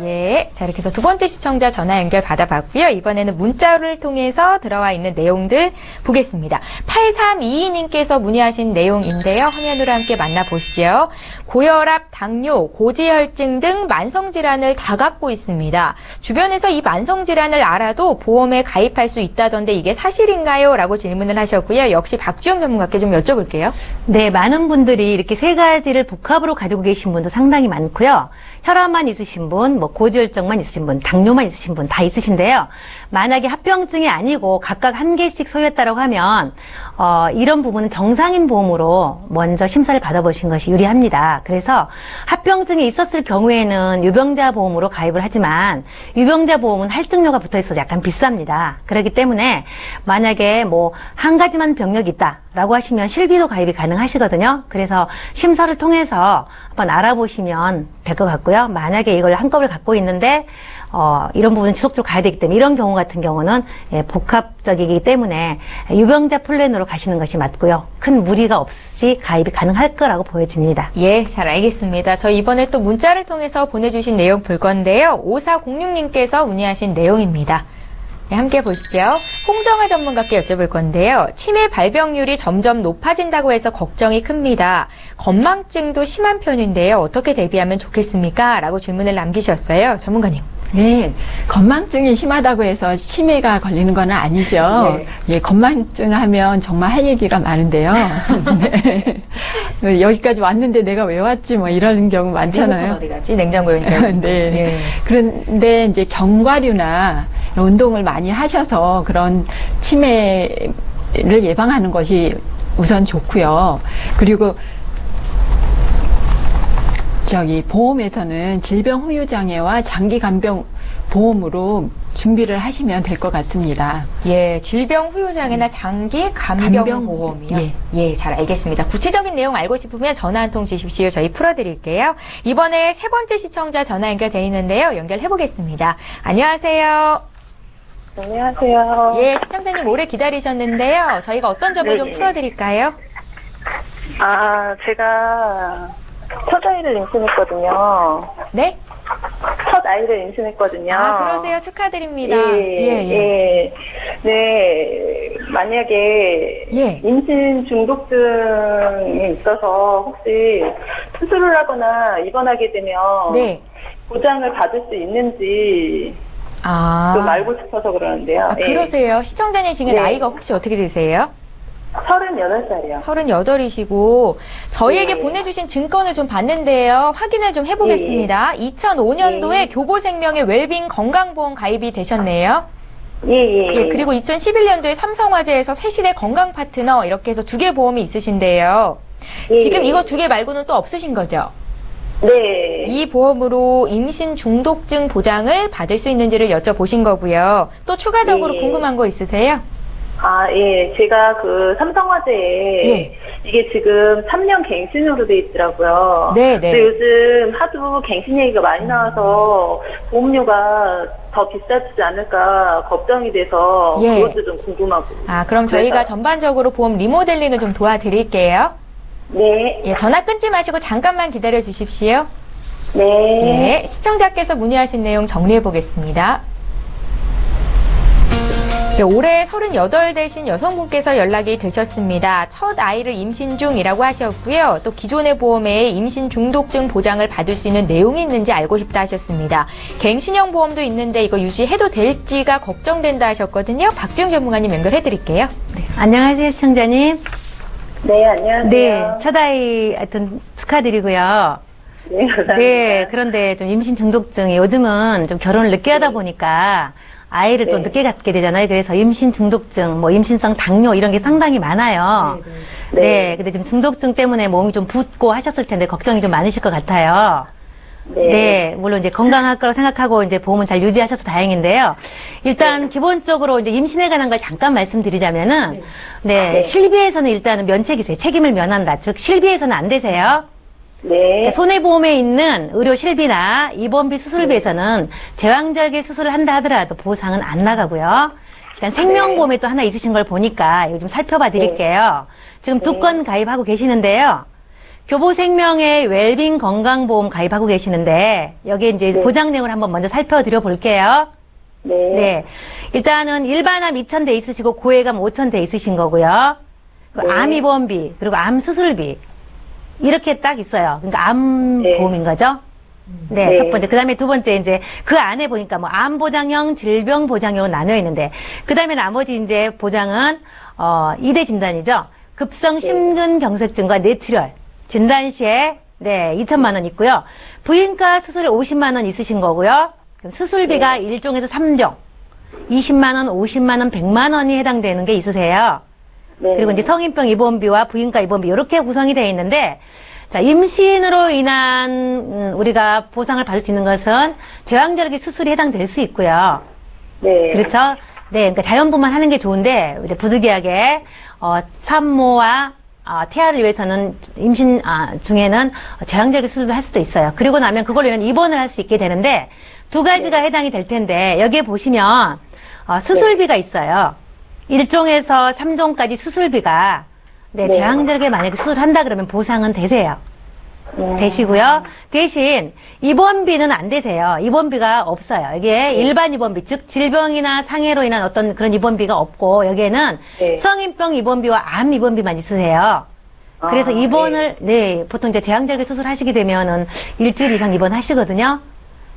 자, 이렇게 해서 두 번째 시청자 전화 연결 받아봤고요. 이번에는 문자를 통해서 들어와 있는 내용들 보겠습니다. 8322님께서 문의하신 내용인데요. 화면으로 함께 만나보시죠. 고혈압, 당뇨, 고지혈증 등 만성질환을 다 갖고 있습니다. 주변에서 이 만성질환을 알아도 보험에 가입할 수 있다던데 이게 사실인가요? 라고 질문을 하셨고요. 역시 박주영 전문가께 좀 여쭤볼게요. 네, 많은 분들이 이렇게 세 가지를 복합으로 가지고 계신 분도 상당히 많고요. 혈압만 있으신 분, 뭐 고지혈증만 있으신 분, 당뇨만 있으신 분 다 있으신데요. 만약에 합병증이 아니고 각각 한 개씩 소유했다고 하면 이런 부분은 정상인 보험으로 먼저 심사를 받아보신 것이 유리합니다. 그래서 합병증이 있었을 경우에는 유병자 보험으로 가입을 하지만 유병자 보험은 할증료가 붙어있어서 약간 비쌉니다. 그렇기 때문에 만약에 뭐 한 가지만 병력이 있다라고 하시면 실비도 가입이 가능하시거든요. 그래서 심사를 통해서 한번 알아보시면 될 것 같고요. 만약에 이걸 한꺼번에 갖고 있는데 이런 부분은 지속적으로 가야 되기 때문에 이런 경우 같은 경우는 복합적이기 때문에 유병자 플랜으로 가시는 것이 맞고요. 큰 무리가 없이 가입이 가능할 거라고 보여집니다. 잘 알겠습니다. 저희 이번에 또 문자를 통해서 보내주신 내용 볼 건데요. 5406님께서 문의하신 내용입니다. 함께 보시죠. 홍정아 전문가께 여쭤볼 건데요. 치매 발병률이 점점 높아진다고 해서 걱정이 큽니다. 건망증도 심한 편인데요. 어떻게 대비하면 좋겠습니까? 라고 질문을 남기셨어요. 전문가님. 네, 건망증이 심하다고 해서 치매가 걸리는 건 아니죠. 네. 예, 건망증 하면 정말 할 얘기가 많은데요. 네. 여기까지 왔는데 내가 왜 왔지 뭐 이런 경우 많잖아요. 어디 갔지? 냉장고에. 네. 예. 그런데 이제 견과류나 운동을 많이 하셔서 그런 치매를 예방하는 것이 우선 좋고요. 그리고 보험에서는 질병 후유 장애와 장기 간병 보험으로 준비를 하시면 될 것 같습니다. 예, 질병 후유장애나 장기 간병 보험이요. 예. 예, 잘 알겠습니다. 구체적인 내용 알고 싶으면 전화 한 통 주십시오. 저희 풀어드릴게요. 이번에 세 번째 시청자 전화 연결돼 있는데요. 연결해 보겠습니다. 안녕하세요. 안녕하세요. 예, 시청자님 오래 기다리셨는데요. 저희가 어떤 점을 좀 네네. 풀어드릴까요? 제가 첫 아이를 임신했거든요. 네? 첫 아이를 임신했거든요. 그러세요. 축하드립니다. 예. 네, 만약에 예. 임신 중독증이 있어서 혹시 수술을 하거나 입원하게 되면 네. 보장을 받을 수 있는지 좀 알고 싶어서 그러는데요. 예. 그러세요. 시청자님 중에 네. 나이가 혹시 어떻게 되세요? 38살이요. 38이시고 저희에게 네. 보내주신 증권을 좀 봤는데요. 확인을 좀 해보겠습니다. 2005년도에 교보생명의 웰빙 건강보험 가입이 되셨네요. 예, 그리고 2011년도에 삼성화재에서 새시대 건강파트너 이렇게 해서 2개 보험이 있으신데요. 지금 이거 2개 말고는 또 없으신 거죠? 네. 이 보험으로 임신 중독증 보장을 받을 수 있는지를 여쭤보신 거고요. 또 추가적으로 네. 궁금한 거 있으세요? 예. 제가 그 삼성화재에 예. 이게 지금 3년 갱신으로 돼 있더라고요. 네. 근데 요즘 하도 갱신 얘기가 많이 나와서 보험료가 더 비싸지지 않을까 걱정이 돼서 예. 그것도 좀 궁금하고. 그럼 저희가 그래서- 전반적으로 보험 리모델링을 좀 도와드릴게요. 네. 예, 전화 끊지 마시고 잠깐만 기다려 주십시오. 네. 예, 시청자께서 문의하신 내용 정리해 보겠습니다. 네, 올해 38 되신 여성분께서 연락이 되셨습니다. 첫 아이를 임신 중이라고 하셨고요. 또 기존의 보험에 임신 중독증 보장을 받을 수 있는 내용이 있는지 알고 싶다 하셨습니다. 갱신형 보험도 있는데 이거 유지해도 될지가 걱정된다 하셨거든요. 박지영 전문가님 연결해 드릴게요. 안녕하세요, 시청자님. 네, 안녕하세요. 네, 첫 아이 하여튼 축하드리고요. 네, 감사합니다. 네, 그런데 좀 임신 중독증이 요즘은 좀 결혼을 늦게 하다 보니까 아이를 또 네. 늦게 갖게 되잖아요. 그래서 임신 중독증, 뭐 임신성 당뇨 이런 게 상당히 많아요. 네, 근데 지금 중독증 때문에 몸이 좀 붓고 하셨을 텐데 걱정이 좀 많으실 것 같아요. 네, 물론 이제 건강할 거라고 생각하고 이제 보험은 잘 유지하셔서 다행인데요. 일단 기본적으로 이제 임신에 관한 걸 잠깐 말씀드리자면은, 네, 실비에서는 일단은 면책이세요. 책임을 면한다. 즉, 실비에서는 안 되세요. 네. 손해보험에 있는 의료 실비나 입원비 수술비에서는 제왕절개 수술을 한다 하더라도 보상은 안 나가고요. 일단 생명보험에 또 하나 있으신 걸 보니까 이거 좀 살펴봐 드릴게요. 지금 2건 가입하고 계시는데요. 교보생명의 웰빙 건강보험 가입하고 계시는데 여기에 이제 보장 내용을 한번 먼저 살펴드려 볼게요. 네. 일단은 일반암 2,000대 있으시고 고액암 5,000대 있으신 거고요. 암 입원비 그리고 암 수술비 이렇게 딱 있어요. 그러니까 암 보험인 거죠. 네, 첫 번째. 그 다음에 두 번째, 이제, 그 안에 보니까 뭐, 암 보장형, 질병 보장형으로 나뉘어 있는데, 그 다음에 나머지 이제 보장은, 2대 진단이죠. 급성 심근경색증과 뇌출혈. 진단 시에, 네, 2,000만원 있고요. 부인과 수술에 50만원 있으신 거고요. 그럼 수술비가 1종에서 3종. 20만원, 50만원, 100만원이 해당되는 게 있으세요. 그리고 이제 성인병 입원비와 부인과 입원비 이렇게 구성이 되어 있는데 자 임신으로 인한 우리가 보상을 받을 수 있는 것은 제왕절개 수술이 해당될 수 있고요. 네. 그렇죠? 네, 그러니까 자연분만 하는 게 좋은데 이제 부득이하게 산모와 태아를 위해서는 임신 중에는 제왕절개 수술도 할 수도 있어요. 그리고 나면 그걸로 인한 입원을 할 수 있게 되는데 두 가지가 해당이 될 텐데 여기에 보시면 수술비가 있어요. 1종에서 3종까지 수술비가 제왕절개 만약에 수술한다 그러면 보상은 되세요. 되시고요. 대신 입원비는 안 되세요. 입원비가 없어요. 이게 일반 입원비, 즉 질병이나 상해로 인한 어떤 그런 입원비가 없고 여기에는 성인병 입원비와 암 입원비만 있으세요. 그래서 입원을 보통 이제 제왕절개 수술하시게 되면은 일주일 이상 입원하시거든요.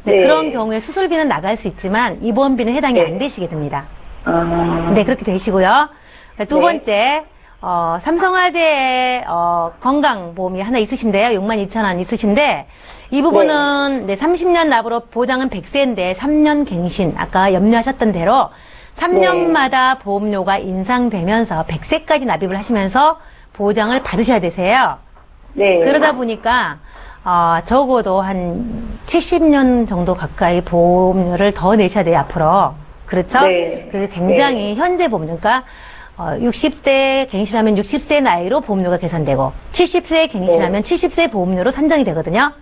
네, 네. 그런 경우에 수술비는 나갈 수 있지만 입원비는 해당이 네. 안 되시게 됩니다. 아, 네, 그렇게 되시고요. 두 네. 번째, 삼성화재의 건강보험이 하나 있으신데요. 62,000원 있으신데 이 부분은 네, 30년 납으로 보장은 100세인데 3년 갱신. 아까 염려하셨던 대로 3년마다 보험료가 인상되면서 100세까지 납입을 하시면서 보장을 받으셔야 되세요. 네. 그러다 보니까 적어도 한 70년 정도 가까이 보험료를 더 내셔야 돼요, 앞으로. 그렇죠? 네. 그래서 굉장히 현재 보험료, 그러니까 60세 갱신하면 60세 나이로 보험료가 계산되고 70세 갱신하면 70세 보험료로 산정이 되거든요.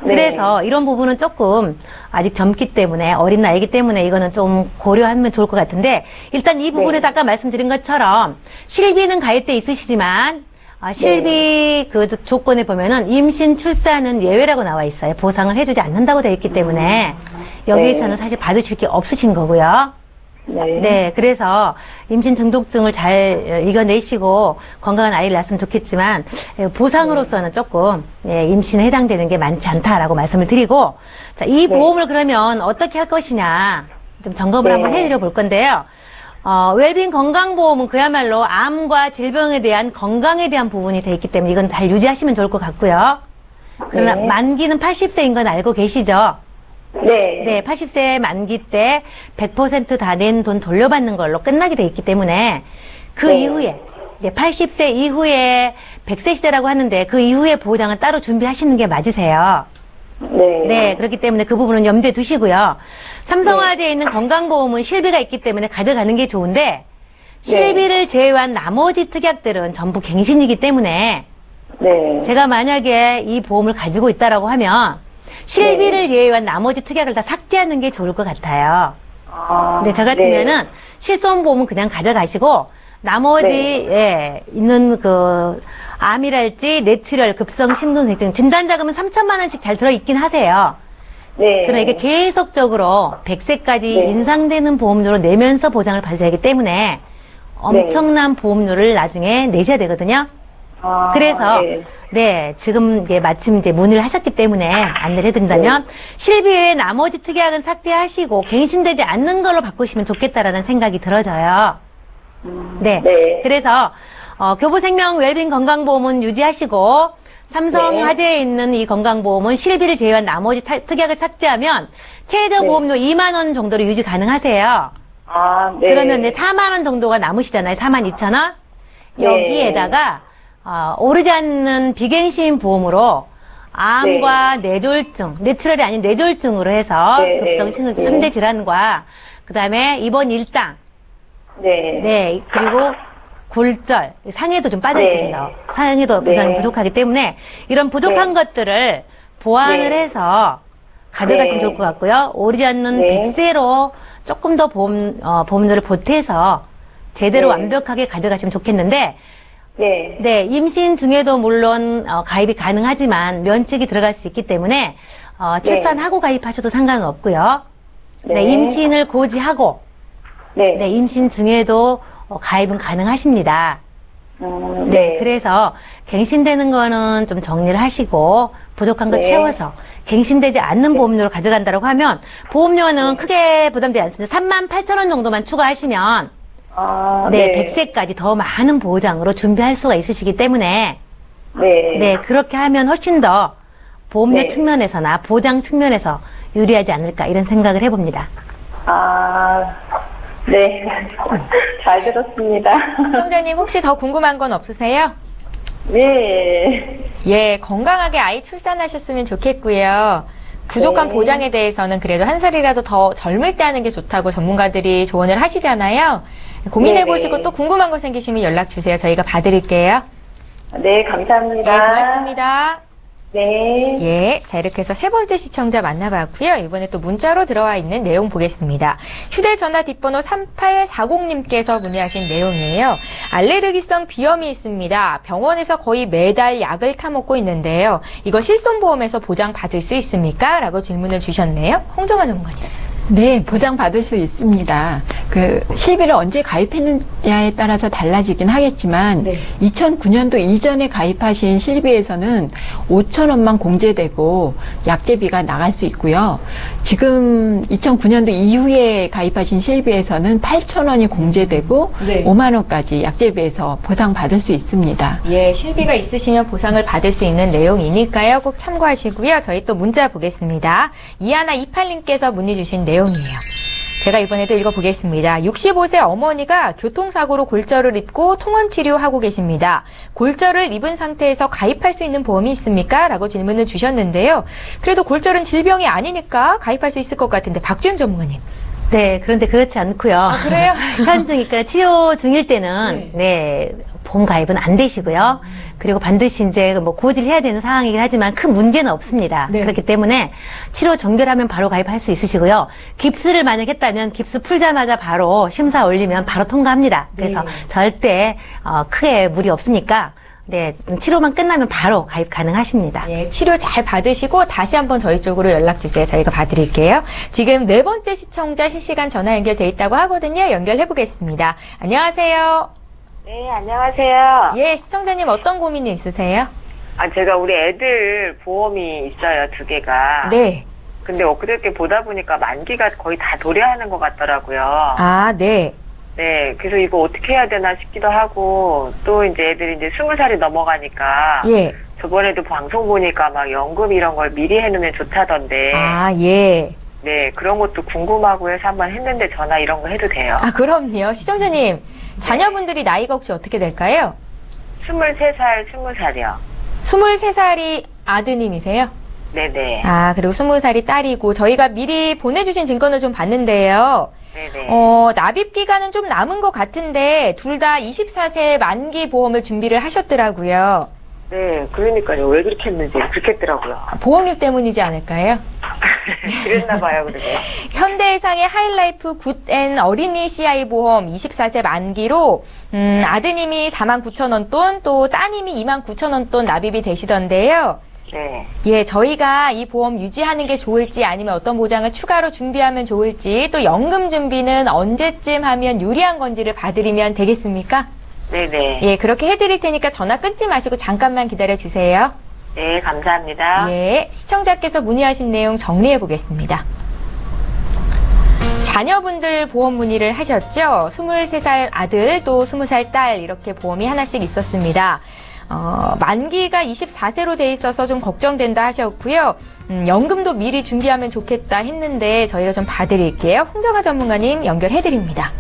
네. 그래서 이런 부분은 조금 아직 젊기 때문에 어린 나이기 때문에 이거는 좀 고려하면 좋을 것 같은데 일단 이 부분에서 아까 말씀드린 것처럼 실비는 가입돼 있으시지만 실비 그 조건에 보면은 임신 출산은 예외라고 나와 있어요. 보상을 해주지 않는다고 되어 있기 때문에 여기에서는 사실 받으실 게 없으신 거고요. 네. 네, 그래서 임신 중독증을 잘 이겨내시고 건강한 아이를 낳았으면 좋겠지만 보상으로서는 조금 임신에 해당되는 게 많지 않다라고 말씀을 드리고 자, 이 보험을 그러면 어떻게 할 것이냐 좀 점검을 한번 해드려 볼 건데요. 웰빙 건강보험은 그야말로 암과 질병에 대한 건강에 대한 부분이 돼 있기 때문에 이건 잘 유지하시면 좋을 것 같고요. 그러나 네. 만기는 80세인 건 알고 계시죠? 네. 네, 80세 만기 때 100% 다 낸 돈 돌려받는 걸로 끝나게 돼 있기 때문에 그 네. 이후에 이제 80세 이후에 100세 시대라고 하는데 그 이후에 보장은 따로 준비하시는 게 맞으세요. 네. 네, 그렇기 때문에 그 부분은 염두에 두시고요. 삼성화재에 있는 건강보험은 실비가 있기 때문에 가져가는 게 좋은데 실비를 제외한 나머지 특약들은 전부 갱신이기 때문에 네. 제가 만약에 이 보험을 가지고 있다라고 하면 실비를 제외한 나머지 특약을 다 삭제하는 게 좋을 것 같아요. 아, 네, 저 같으면은 실손보험은 그냥 가져가시고 나머지 있는 그 암이랄지 뇌출혈, 급성 심근경색 진단자금은 3천만 원씩 잘 들어있긴 하세요. 네. 그러나 이게 계속적으로 100세까지 네. 인상되는 보험료로 내면서 보장을 받으셔야 하기 때문에 엄청난 보험료를 나중에 내셔야 되거든요. 아, 그래서 네. 네, 지금 이제 마침 이제 문의를 하셨기 때문에 안내를 해드린다면 실비 외에 나머지 특약은 삭제하시고 갱신되지 않는 걸로 바꾸시면 좋겠다라는 생각이 들어져요. 네. 네. 그래서 교보생명 웰빙 건강보험은 유지하시고 삼성화재에 있는 이 건강보험은 실비를 제외한 나머지 특약을 삭제하면 최저 보험료 2만 원 정도로 유지 가능하세요. 아, 네. 그러면 네, 4만 원 정도가 남으시잖아요. 4만 2천 원. 여기에다가 오르지 않는 비갱신 보험으로 암과 뇌졸중, 뇌출혈이 아닌 뇌졸중으로 해서 네, 급성 네. 심대 질환과 그다음에 입원 일당, 네. 네, 그리고 골절, 상해도 좀 빠져 있으세요. 상해도 보상이 네. 부족하기 때문에 이런 부족한 것들을 보완을 네. 해서 가져가시면 네. 좋을 것 같고요. 오르지 않는 네. 100세로 조금 더 보험료를 보태서 제대로 네. 완벽하게 가져가시면 좋겠는데 네. 네, 임신 중에도 물론 가입이 가능하지만 면책이 들어갈 수 있기 때문에 출산하고 가입하셔도 상관은 없고요. 네, 네. 임신을 고지하고 네. 네, 임신 중에도 가입은 가능하십니다. 네, 그래서 갱신되는 거는 좀 정리를 하시고 부족한 거 네. 채워서 갱신되지 않는 보험료를 가져간다고 하면 보험료는 크게 부담되지 않습니다. 38,000원 정도만 추가하시면 아, 네, 100세까지 더 많은 보장으로 준비할 수가 있으시기 때문에 네. 네, 그렇게 하면 훨씬 더 보험료 네. 측면에서나 보장 측면에서 유리하지 않을까 이런 생각을 해봅니다. 아, 네. 잘 들었습니다. 시청자님 혹시 더 궁금한 건 없으세요? 네. 예, 건강하게 아이 출산하셨으면 좋겠고요. 부족한 네. 보장에 대해서는 그래도 한 살이라도 더 젊을 때 하는 게 좋다고 전문가들이 조언을 하시잖아요. 고민해보시고 네네. 또 궁금한 거 생기시면 연락 주세요. 저희가 봐드릴게요. 네, 감사합니다. 예, 고맙습니다. 네. 예, 자 이렇게 해서 세 번째 시청자 만나봤고요. 이번에 또 문자로 들어와 있는 내용 보겠습니다. 휴대전화 뒷번호 3840님께서 문의하신 내용이에요. 알레르기성 비염이 있습니다. 병원에서 거의 매달 약을 타먹고 있는데요. 이거 실손보험에서 보장받을 수 있습니까? 라고 질문을 주셨네요. 홍정아 전문가님. 네, 보장받을 수 있습니다. 그 실비를 언제 가입했느냐에 따라서 달라지긴 하겠지만 네. 2009년도 이전에 가입하신 실비에서는 5,000원만 공제되고 약제비가 나갈 수 있고요. 지금 2009년도 이후에 가입하신 실비에서는 8,000원이 공제되고 네. 5만 원까지 약제비에서 보상받을 수 있습니다. 예, 실비가 있으시면 보상을 받을 수 있는 내용이니까요. 꼭 참고하시고요. 저희 또 문자 보겠습니다. 이하나 28님께서 문의 주신 내용이에요. 제가 이번에도 읽어보겠습니다. 65세 어머니가 교통사고로 골절을 입고 통원치료하고 계십니다. 골절을 입은 상태에서 가입할 수 있는 보험이 있습니까? 라고 질문을 주셨는데요. 그래도 골절은 질병이 아니니까 가입할 수 있을 것 같은데 박지훈 전문가님. 네, 그런데 그렇지 않고요. 그래요? 그러니까 치료 중일 때는 네, 보험 가입은 안 되시고요. 그리고 반드시 이제 뭐 고지를 해야 되는 상황이긴 하지만 큰 문제는 없습니다. 네. 그렇기 때문에 치료 종결하면 바로 가입할 수 있으시고요. 깁스를 만약 했다면 깁스 풀자마자 바로 심사 올리면 바로 통과합니다. 그래서 네. 절대 크게 무리 없으니까 네, 치료만 끝나면 바로 가입 가능하십니다. 예, 치료 잘 받으시고 다시 한번 저희 쪽으로 연락 주세요. 저희가 봐드릴게요. 지금 4번째 시청자 실시간 전화 연결돼 있다고 하거든요. 연결해 보겠습니다. 안녕하세요. 네, 안녕하세요. 예, 시청자님 어떤 고민이 있으세요? 제가 우리 애들 보험이 있어요, 2개가. 네. 근데 엊그저께 보다 보니까 만기가 거의 다 도래하는 것 같더라고요. 아, 네. 네, 그래서 이거 어떻게 해야 되나 싶기도 하고, 또 이제 애들이 이제 20살이 넘어가니까. 예. 저번에도 방송 보니까 막 연금 이런 걸 미리 해놓으면 좋다던데. 아, 예. 네, 그런 것도 궁금하고 해서 한번 했는데 전화 이런 거 해도 돼요. 아, 그럼요. 시청자님, 자녀분들이 나이가 혹시 어떻게 될까요? 23살, 20살이요. 23살이 아드님이세요? 네네. 아, 그리고 20살이 딸이고, 저희가 미리 보내주신 증권을 좀 봤는데요. 네네. 납입 기간은 좀 남은 것 같은데, 둘 다 24세 만기 보험을 준비를 하셨더라고요. 네, 그러니까요. 왜 그렇게 했는지 그렇게 했더라고요. 보험료 때문이지 않을까요? 그랬나봐요, 그러게. 현대해상의 하이라이프 굿앤 어린이 CI 보험 24세 만기로 아드님이 49,000원 돈, 또 따님이 29,000원 돈 납입이 되시던데요. 네. 예, 저희가 이 보험 유지하는 게 좋을지 아니면 어떤 보장을 추가로 준비하면 좋을지 또 연금 준비는 언제쯤 하면 유리한 건지를 봐드리면 되겠습니까? 네네. 예, 그렇게 해드릴 테니까 전화 끊지 마시고 잠깐만 기다려주세요. 네, 감사합니다. 예, 시청자께서 문의하신 내용 정리해 보겠습니다. 자녀분들 보험 문의를 하셨죠? 23살 아들 또 20살 딸 이렇게 보험이 하나씩 있었습니다. 만기가 24세로 돼 있어서 좀 걱정된다 하셨고요. 연금도 미리 준비하면 좋겠다 했는데 저희가 좀 봐드릴게요. 홍정아 전문가님 연결해드립니다.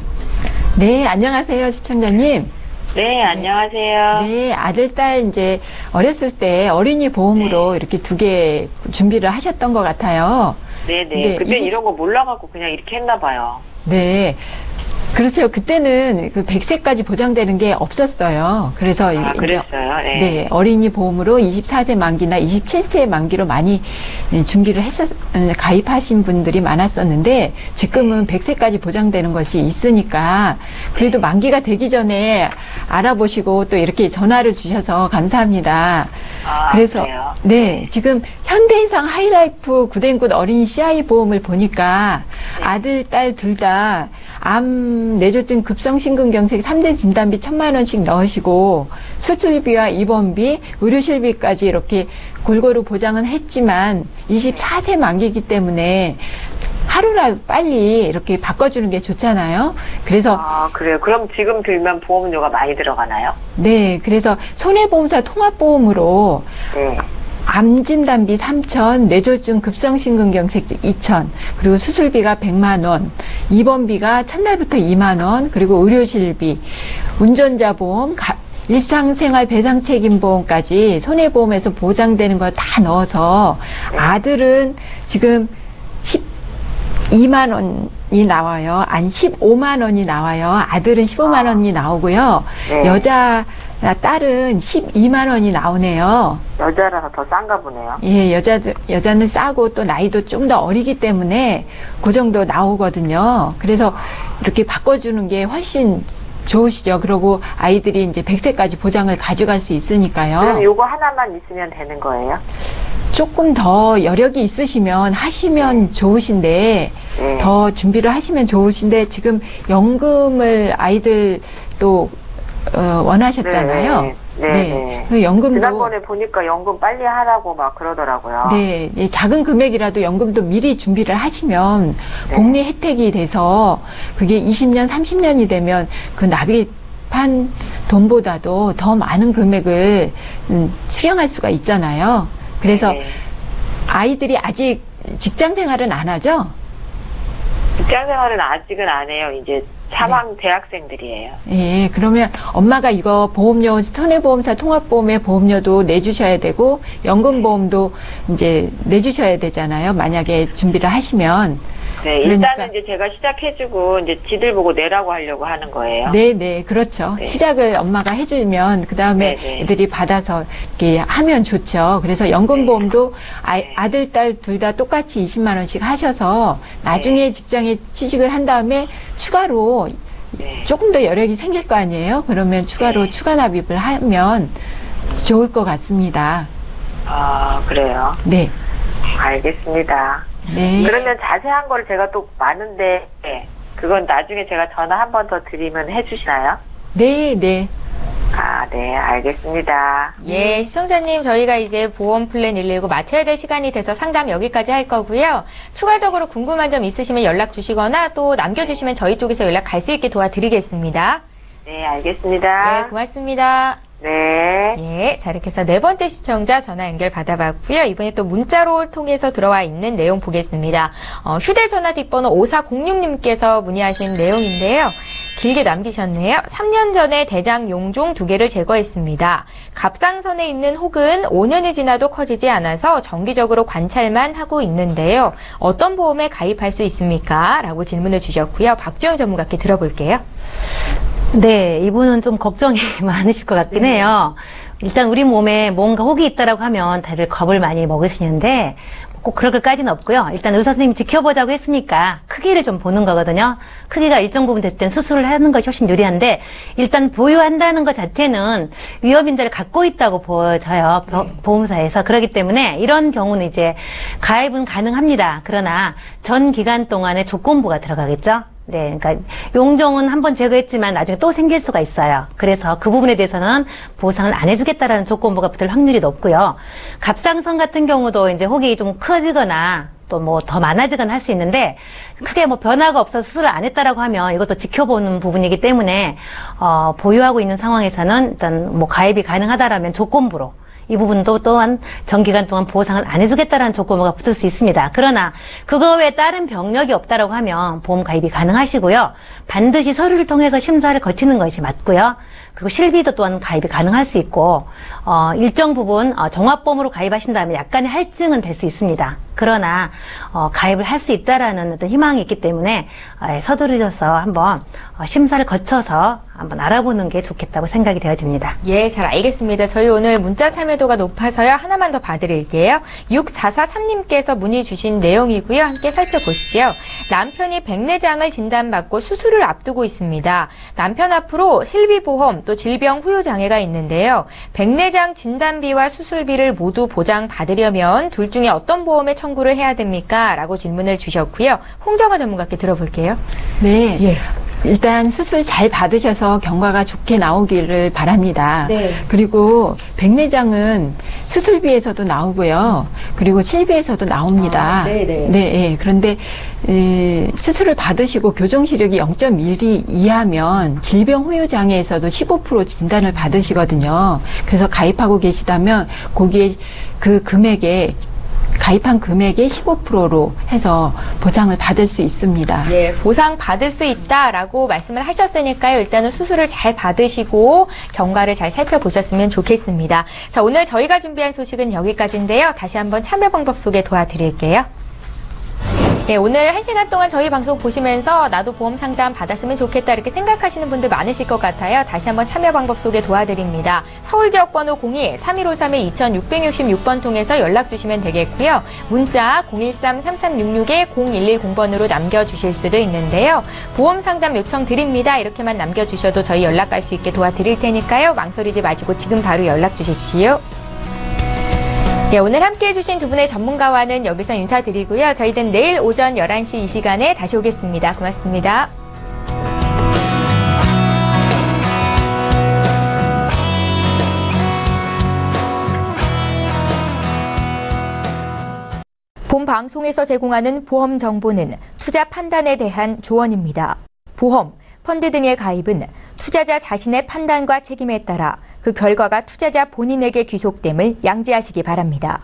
네, 안녕하세요, 시청자님. 네, 안녕하세요. 네, 아들, 딸 이제 어렸을 때 어린이 보험으로 이렇게 2개 준비를 하셨던 것 같아요. 네네. 네, 그때 이런 거 몰라갖고 그냥 이렇게 했나봐요. 네. 그렇죠. 그때는 그 100세까지 보장되는 게 없었어요. 그래서 이제 그랬어요. 네. 네, 어린이 보험으로 24세 만기나 27세 만기로 많이 준비를 가입하신 분들이 많았었는데 지금은 100세까지 보장되는 것이 있으니까 그래도 만기가 되기 전에 알아보시고 또 이렇게 전화를 주셔서 감사합니다. 그래서 그래요? 네, 지금 현대해상 하이라이프 굿앤굿 어린이 CI 보험을 보니까 아들, 딸 둘 다 암, 뇌졸중 급성심근경색 3대 진단비 1,000만 원씩 넣으시고 수술비와 입원비, 의료실비까지 이렇게 골고루 보장은 했지만 24세 만기이기 때문에 하루라도 빨리 이렇게 바꿔주는 게 좋잖아요. 그래서 그래요. 그럼 지금 들면 보험료가 많이 들어가나요? 네, 그래서 손해보험사 통합보험으로 네. 암진단비 3,000, 뇌졸중 급성심근경색 2,000, 그리고 수술비가 100만 원, 입원비가 첫날부터 2만 원, 그리고 의료실비, 운전자 보험, 일상생활 배상책임보험까지 손해보험에서 보장되는 걸 다 넣어서 아들은 지금 12만 원이 나와요. 아니 15만 원이 나와요. 아들은 15만 원이 나오고요. 네. 딸은 12만 원이 나오네요. 여자라서 더 싼가 보네요. 예, 여자는 싸고 또 나이도 좀 더 어리기 때문에 그 정도 나오거든요. 그래서 이렇게 바꿔주는 게 훨씬 좋으시죠. 그리고 아이들이 이제 100세까지 보장을 가져갈 수 있으니까요. 그럼 요거 하나만 있으면 되는 거예요? 조금 더 여력이 있으시면 하시면 좋으신데 더 준비를 하시면 좋으신데 지금 연금을 아이들 또 원하셨잖아요. 네. 그 연금도 지난번에 보니까 연금 빨리 하라고 막 그러더라고요. 네, 예, 작은 금액이라도 연금도 미리 준비를 하시면 복리 혜택이 돼서 그게 20년, 30년이 되면 그 납입한 돈보다도 더 많은 금액을 수령할 수가 있잖아요. 그래서 아이들이 아직 직장 생활은 안 하죠? 직장 생활은 아직은 안 해요. 이제 3학 대학생들이에요. 예, 그러면 엄마가 이거 보험료, 손해보험사 통합보험의 보험료도 내주셔야 되고, 연금보험도 이제 내주셔야 되잖아요. 만약에 준비를 하시면. 네, 일단은 이제 제가 시작해주고, 이제 지들 보고 내라고 하려고 하는 거예요. 네, 그렇죠. 네. 시작을 엄마가 해주면, 그 다음에 네. 애들이 받아서 이렇게 하면 좋죠. 그래서 연금보험도 아들, 딸 둘 다 똑같이 20만원씩 하셔서, 나중에 직장에 취직을 한 다음에 추가로 조금 더 여력이 생길 거 아니에요? 그러면 추가로 추가 납입을 하면 좋을 것 같습니다. 아, 그래요? 네. 알겠습니다. 네. 그러면 자세한 걸 제가 또 많은데, 그건 나중에 제가 전화 한 번 더 드리면 해주시나요? 네. 아, 네, 알겠습니다. 예, 시청자님, 저희가 이제 보험 플랜 119 맞춰야 될 시간이 돼서 상담 여기까지 할 거고요. 추가적으로 궁금한 점 있으시면 연락 주시거나 또 남겨주시면 저희 쪽에서 연락 갈 수 있게 도와드리겠습니다. 네, 알겠습니다. 네, 고맙습니다. 네. 예, 자, 이렇게 해서 네 번째 시청자 전화 연결 받아봤고요. 이번에 또 문자로 통해서 들어와 있는 내용 보겠습니다. 휴대전화 뒷번호 5406님께서 문의하신 내용인데요. 길게 남기셨네요. 3년 전에 대장 용종 2개를 제거했습니다. 갑상선에 있는 혹은 5년이 지나도 커지지 않아서 정기적으로 관찰만 하고 있는데요. 어떤 보험에 가입할 수 있습니까? 라고 질문을 주셨고요. 박주영 전문가께 들어볼게요. 네, 이분은 좀 걱정이 많으실 것 같긴 해요. 일단 우리 몸에 뭔가 혹이 있다라고 하면 다들 겁을 많이 먹으시는데 꼭 그럴 것까지는 없고요. 일단 의사 선생님이 지켜보자고 했으니까 크기를 좀 보는 거거든요. 크기가 일정 부분 됐을 땐 수술을 하는 것이 훨씬 유리한데 일단 보유한다는 것 자체는 위험인자를 갖고 있다고 보여져요. 보험사에서. 그렇기 때문에 이런 경우는 이제 가입은 가능합니다. 그러나 전 기간 동안에 조건부가 들어가겠죠. 네, 그러니까 용종은 한번 제거했지만 나중에 또 생길 수가 있어요. 그래서 그 부분에 대해서는 보상을 안 해주겠다라는 조건부가 붙을 확률이 높고요. 갑상선 같은 경우도 이제 혹이 좀 커지거나 또 뭐 더 많아지거나 할 수 있는데 크게 뭐 변화가 없어서 수술을 안 했다라고 하면 이것도 지켜보는 부분이기 때문에 보유하고 있는 상황에서는 일단 뭐 가입이 가능하다라면 조건부로. 이 부분도 또한 정기간 동안 보상을 안 해주겠다라는 조건부가 붙을 수 있습니다. 그러나 그거 외에 다른 병력이 없다라고 하면 보험 가입이 가능하시고요. 반드시 서류를 통해서 심사를 거치는 것이 맞고요. 그리고 실비도 또한 가입이 가능할 수 있고 일정 부분 종합보험으로 가입하신다면 약간의 할증은 될 수 있습니다. 그러나 가입을 할 수 있다라는 어떤 희망이 있기 때문에 서두르셔서 한번 심사를 거쳐서 한번 알아보는 게 좋겠다고 생각이 되어집니다. 예, 잘 알겠습니다. 저희 오늘 문자 참여도가 높아서요. 하나만 더 봐드릴게요. 6443님께서 문의 주신 내용이고요. 함께 살펴보시죠. 남편이 백내장을 진단받고 수술을 앞두고 있습니다. 남편 앞으로 실비보험 또 질병 후유 장애가 있는데요. 백내장 진단비와 수술비를 모두 보장받으려면 둘 중에 어떤 보험에 청구를 해야 됩니까? 라고 질문을 주셨고요. 홍정아 전문가께 들어볼게요. 네. 예. 일단 수술 잘 받으셔서 결과가 좋게 나오기를 바랍니다. 네. 그리고 백내장은 수술비에서도 나오고요. 그리고 실비에서도 나옵니다. 네네. 네. 그런데 수술을 받으시고 교정 시력이 0.1이 이하면 질병 후유 장애에서도 15% 진단을 받으시거든요. 그래서 가입하고 계시다면 거기에 그 금액에 가입한 금액의 15%로 해서 보상을 받을 수 있습니다. 예, 보상 받을 수 있다라고 말씀을 하셨으니까요. 일단은 수술을 잘 받으시고 경과를 잘 살펴보셨으면 좋겠습니다. 자, 오늘 저희가 준비한 소식은 여기까지인데요. 다시 한번 참여 방법 소개 도와드릴게요. 네, 오늘 1시간 동안 저희 방송 보시면서 나도 보험 상담 받았으면 좋겠다 이렇게 생각하시는 분들 많으실 것 같아요. 다시 한번 참여 방법 소개 도와드립니다. 서울 지역 번호 02-3153-2666번 통해서 연락 주시면 되겠고요. 문자 013-3366-0110번으로 남겨주실 수도 있는데요. 보험 상담 요청 드립니다. 이렇게만 남겨주셔도 저희 연락 갈 수 있게 도와드릴 테니까요. 망설이지 마시고 지금 바로 연락 주십시오. 예, 오늘 함께해 주신 두 분의 전문가와는 여기서 인사드리고요. 저희는 내일 오전 11시 이 시간에 다시 오겠습니다. 고맙습니다. 본 방송에서 제공하는 보험 정보는 투자 판단에 대한 조언입니다. 보험, 펀드 등의 가입은 투자자 자신의 판단과 책임에 따라 그 결과가 투자자 본인에게 귀속됨을 양지하시기 바랍니다.